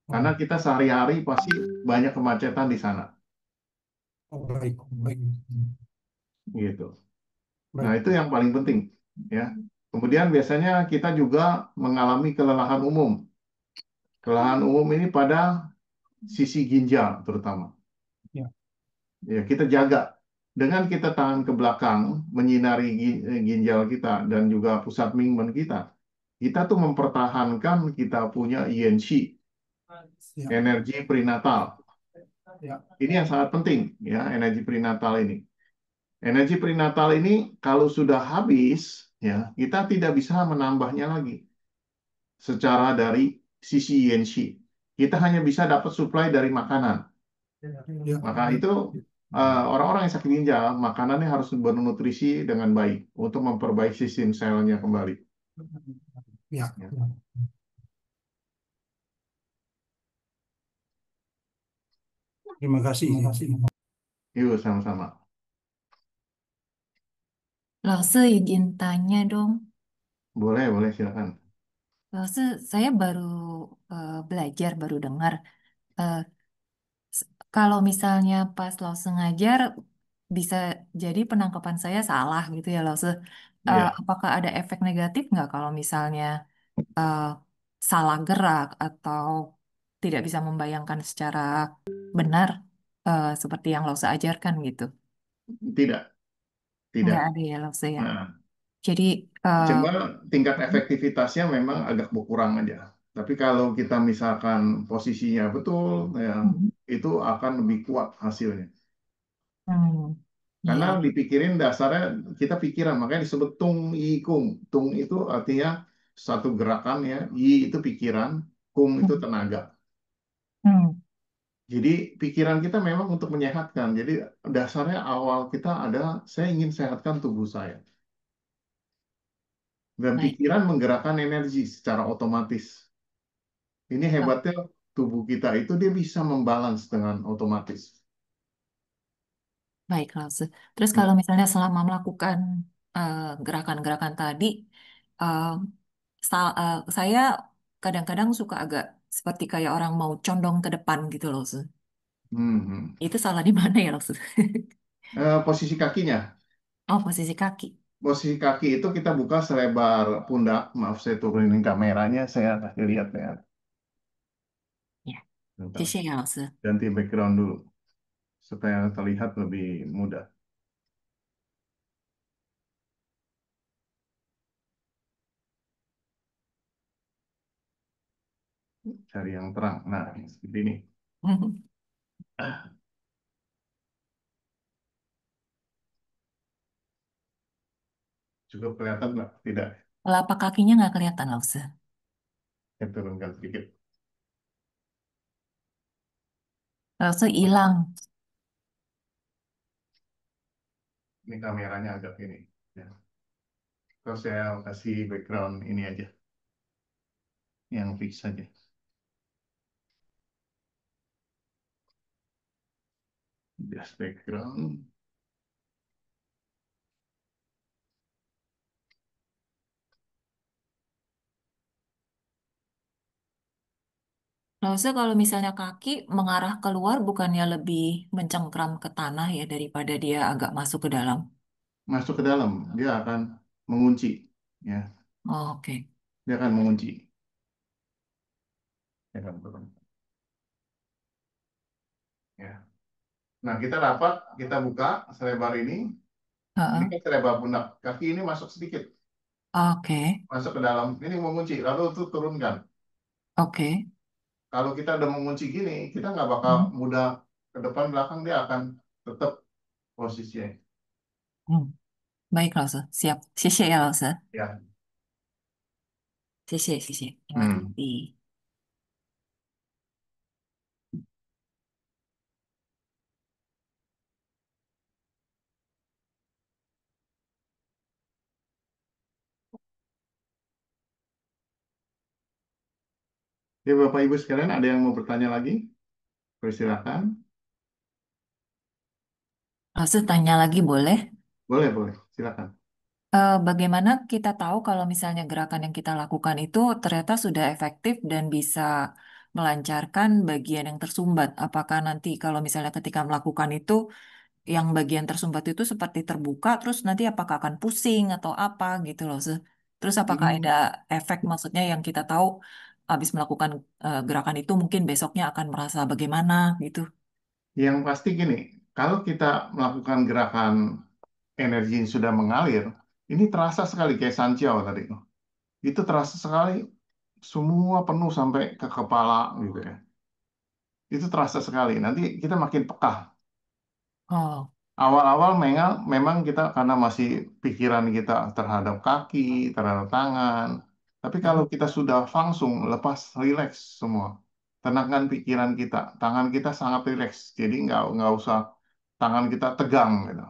Karena Oh, kita sehari-hari pasti banyak kemacetan di sana, oh, baik, baik, gitu. Nah, baik. itu yang paling penting, ya. Kemudian biasanya kita juga mengalami kelelahan umum. Kelelahan umum ini pada sisi ginjal terutama. Ya, Ya, kita jaga dengan kita tangan ke belakang menyinari ginjal kita dan juga pusat Mingmen kita. Kita tuh mempertahankan kita punya Yin Qi, ya, energi prenatal. ya, Ini yang sangat penting, ya, energi prenatal ini. Energi prenatal ini kalau sudah habis, ya, kita tidak bisa menambahnya lagi secara dari sisi Yin Qi. Kita hanya bisa dapat supply dari makanan. ya, Maka itu orang-orang yang sakit ginjal, makanannya harus bernutrisi dengan baik untuk memperbaiki sistem selnya kembali. ya, Ya. ya. Terima kasih. Yuk, sama-sama. 老师 izin tanya dong. Boleh, boleh, silakan. 老师, saya baru belajar, baru dengar. Eh, Kalau misalnya pas 老师 ngajar, bisa jadi penangkapan saya salah gitu ya 老师. Ya, Apakah ada efek negatif nggak kalau misalnya eh, salah gerak atau tidak bisa membayangkan secara benar seperti yang 老师 ajarkan gitu? tidak, tidak. Nggak ada ya 老师 ya. Nah, Jadi, eh, cuma tingkat efektivitasnya memang agak berkurang aja. Tapi kalau kita misalkan posisinya betul, ya, itu akan lebih kuat hasilnya. hmm, Karena iya. dipikirin dasarnya kita pikiran, makanya disebut tung i kung. Tung itu artinya satu gerakan ya, i itu pikiran, kung itu Hmm. tenaga. Hmm. Jadi pikiran kita memang untuk menyehatkan. Jadi dasarnya awal kita adalah saya ingin sehatkan tubuh saya. Dan Baik. pikiran menggerakkan energi secara otomatis. Ini hebatnya tubuh kita itu dia bisa membalance dengan otomatis. Baik, Lause. Terus Hmm. kalau misalnya selama melakukan gerakan-gerakan tadi, eh, saya kadang-kadang suka agak seperti kayak orang mau condong ke depan gitu, Lause. Hmm, hmm. Itu salah di mana ya, Lause? Posisi kakinya. Oh, posisi kaki. Posisi kaki itu kita buka selebar pundak. Maaf, saya turunin kameranya. Saya kasih lihat ya. Ya, Bentar. 谢谢 Lause. Ganti background dulu supaya terlihat lebih mudah. Cari yang terang. Nah, seperti ini. Cukup kelihatan nggak? Tidak. Telapak kakinya nggak kelihatan, Lause. Saya turunkan sedikit. Lause hilang. Ini kameranya agak ini. Ya. Terus saya kasih background ini aja. Yang fix saja. Just background. Lause kalau misalnya kaki mengarah keluar, bukannya lebih mencengkram ke tanah ya daripada dia agak masuk ke dalam? Masuk ke dalam. Dia akan mengunci. Ya. Oh, oke. Dia akan mengunci. Ya kan, betul. Ya. Nah, kita dapat, kita buka selebar ini. Ini Heeh. kan selebar pundak. Kaki ini masuk sedikit. Oke. Masuk ke dalam. Ini mengunci. Lalu itu turunkan. Oke. Kalau kita udah mengunci gini, kita nggak bakal Hmm. mudah ke depan belakang. Dia akan tetap posisinya. Hmm. Baik, 老师，siap. 谢谢 ya, 老师. Ya. 谢谢. Terima Hmm. kasih. Ya, Bapak Ibu sekalian, ada yang mau bertanya lagi? Persilakan. 老师 tanya lagi boleh? Boleh, boleh. Silakan. Bagaimana kita tahu kalau misalnya gerakan yang kita lakukan itu ternyata sudah efektif dan bisa melancarkan bagian yang tersumbat? Apakah nanti kalau misalnya ketika melakukan itu, yang bagian tersumbat itu seperti terbuka, terus nanti apakah akan pusing atau apa gitu loh. Terus apakah ada Hmm, efek maksudnya yang kita tahu habis melakukan gerakan itu mungkin besoknya akan merasa bagaimana gitu? Yang pasti gini, kalau kita melakukan gerakan energi yang sudah mengalir, ini terasa sekali kayak Sanjiao tadi. Itu terasa sekali semua penuh sampai ke kepala gitu ya. Itu terasa sekali. Nanti kita makin peka. Oh, Awal-awal memang kita karena masih pikiran kita terhadap kaki, terhadap tangan. Tapi kalau mm, kita sudah langsung lepas, rileks semua. Tenangkan pikiran kita. Tangan kita sangat rileks. Jadi nggak usah tangan kita tegang gitu.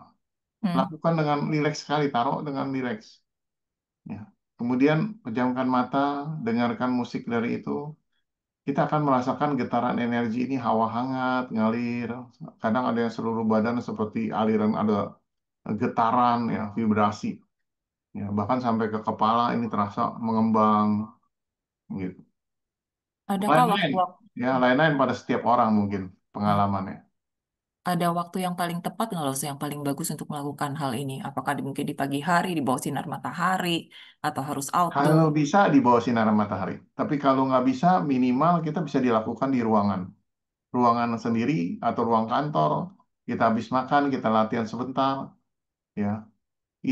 mm. Lakukan dengan rileks sekali, taruh dengan rileks. Ya. Kemudian pejamkan mata, dengarkan musik dari itu. Kita akan merasakan getaran energi ini hawa hangat, ngalir. Kadang ada yang seluruh badan seperti aliran ada getaran ya, vibrasi. Ya, bahkan sampai ke kepala ini terasa mengembang gitu. Adakah Lain-lain, waktu-waktu ya lain-lain pada setiap orang mungkin pengalamannya. Ada waktu yang paling tepat nggak loh, yang paling bagus untuk melakukan hal ini? Apakah mungkin di pagi hari, di bawah sinar matahari, atau harus outdoor? Kalau bisa di bawah sinar matahari. Tapi kalau nggak bisa, minimal kita bisa dilakukan di ruangan. Ruangan sendiri atau ruang kantor. Kita habis makan, kita latihan sebentar. Ya,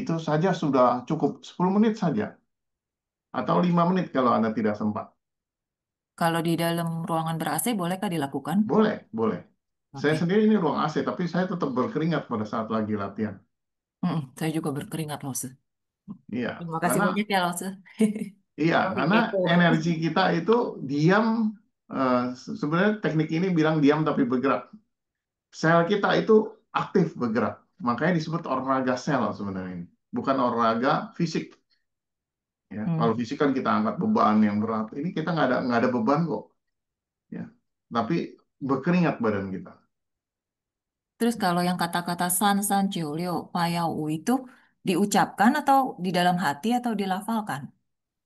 itu saja sudah cukup 10 menit saja. Atau 5 menit kalau Anda tidak sempat. Kalau di dalam ruangan ber-AC, bolehkah dilakukan? Boleh, boleh. Saya Oke. sendiri ini ruang AC, tapi saya tetap berkeringat pada saat lagi latihan. Saya juga berkeringat loh, Se. Iya, Terima kasih karena banyak ya loh, Se. iya, Jadi karena kepo. energi kita itu diam. Sebenarnya teknik ini bilang diam tapi bergerak. Sel kita itu aktif bergerak. Makanya disebut olahraga sel sebenarnya ini. Bukan olahraga fisik. Ya, Hmm. kalau fisik kan kita angkat beban yang berat. Ini kita nggak ada beban kok. Ya, tapi berkeringat badan kita. Terus kalau yang kata-kata san san jiu liu payau wu itu diucapkan atau di dalam hati atau dilafalkan?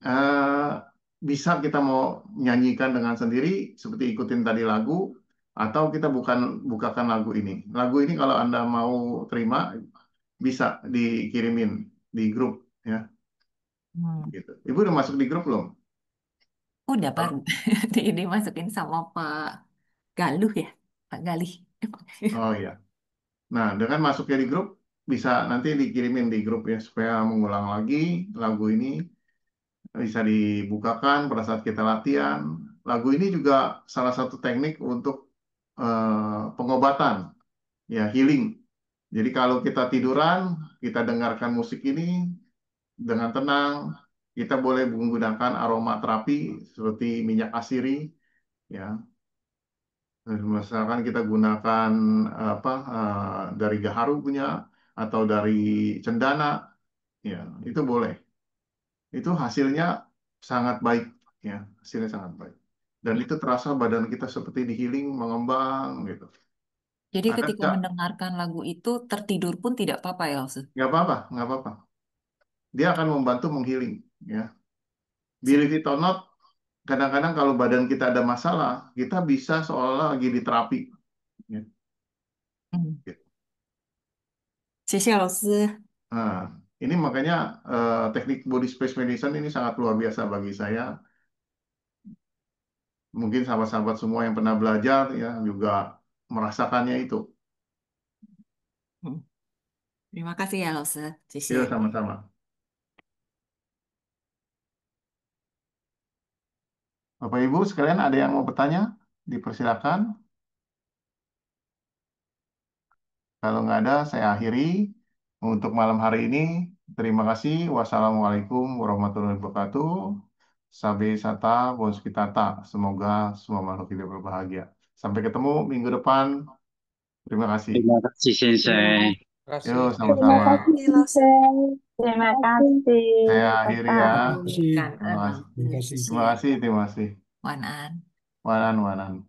eh, Bisa kita mau nyanyikan dengan sendiri seperti ikutin tadi lagu atau kita bukakan lagu ini. Lagu ini kalau Anda mau terima bisa dikirimin di grup ya Hmm. gitu. Ibu udah masuk di grup belum? Udah baru dimasukin sama Pak Galuh ya, Pak Galih. Oh iya. Nah, dengan masuknya di grup bisa nanti dikirimin di grup ya supaya mengulang lagi lagu ini bisa dibukakan pada saat kita latihan. Lagu ini juga salah satu teknik untuk pengobatan ya healing. Jadi kalau kita tiduran, kita dengarkan musik ini dengan tenang. Kita boleh menggunakan aromaterapi seperti minyak asiri, ya. Misalkan kita gunakan apa dari gaharu punya atau dari cendana, ya itu boleh. Itu hasilnya sangat baik, ya hasilnya sangat baik. Dan itu terasa badan kita seperti di healing, mengembang gitu. Jadi Anda ketika bisa, mendengarkan lagu itu tertidur pun tidak apa-apa ya, Else? nggak apa-apa, nggak apa-apa. Dia akan membantu menghealing, ya. Sip. Believe it or not, kadang-kadang kalau badan kita ada masalah, kita bisa seolah lagi di terapi. Ya. Hmm. 谢谢老师。Nah, ini makanya teknik body space medicine ini sangat luar biasa bagi saya. Mungkin sahabat-sahabat semua yang pernah belajar ya juga merasakannya itu. Hmm. Terima kasih ya, Lause. 谢 Ya 谢。sama-sama. Bapak Ibu sekalian ada yang mau bertanya? Dipersilakan. Kalau nggak ada, saya akhiri untuk malam hari ini. Terima kasih. Wassalamualaikum warahmatullahi wabarakatuh. Sabe sata, bos kitata. Semoga semua makhluk hidup berbahagia. Sampai ketemu minggu depan. Terima kasih. Terima kasih Sensei. Terima kasih. Yuk, Terima sama-sama. kasih, Sensei. Terima kasih, Terima Saya kasih. akhiri ya. Kakak. Terima kasih. Kan, Terima kasih. Terima kasih. Terima kasih. Terima kasih. Wanan. Wanan, wanan.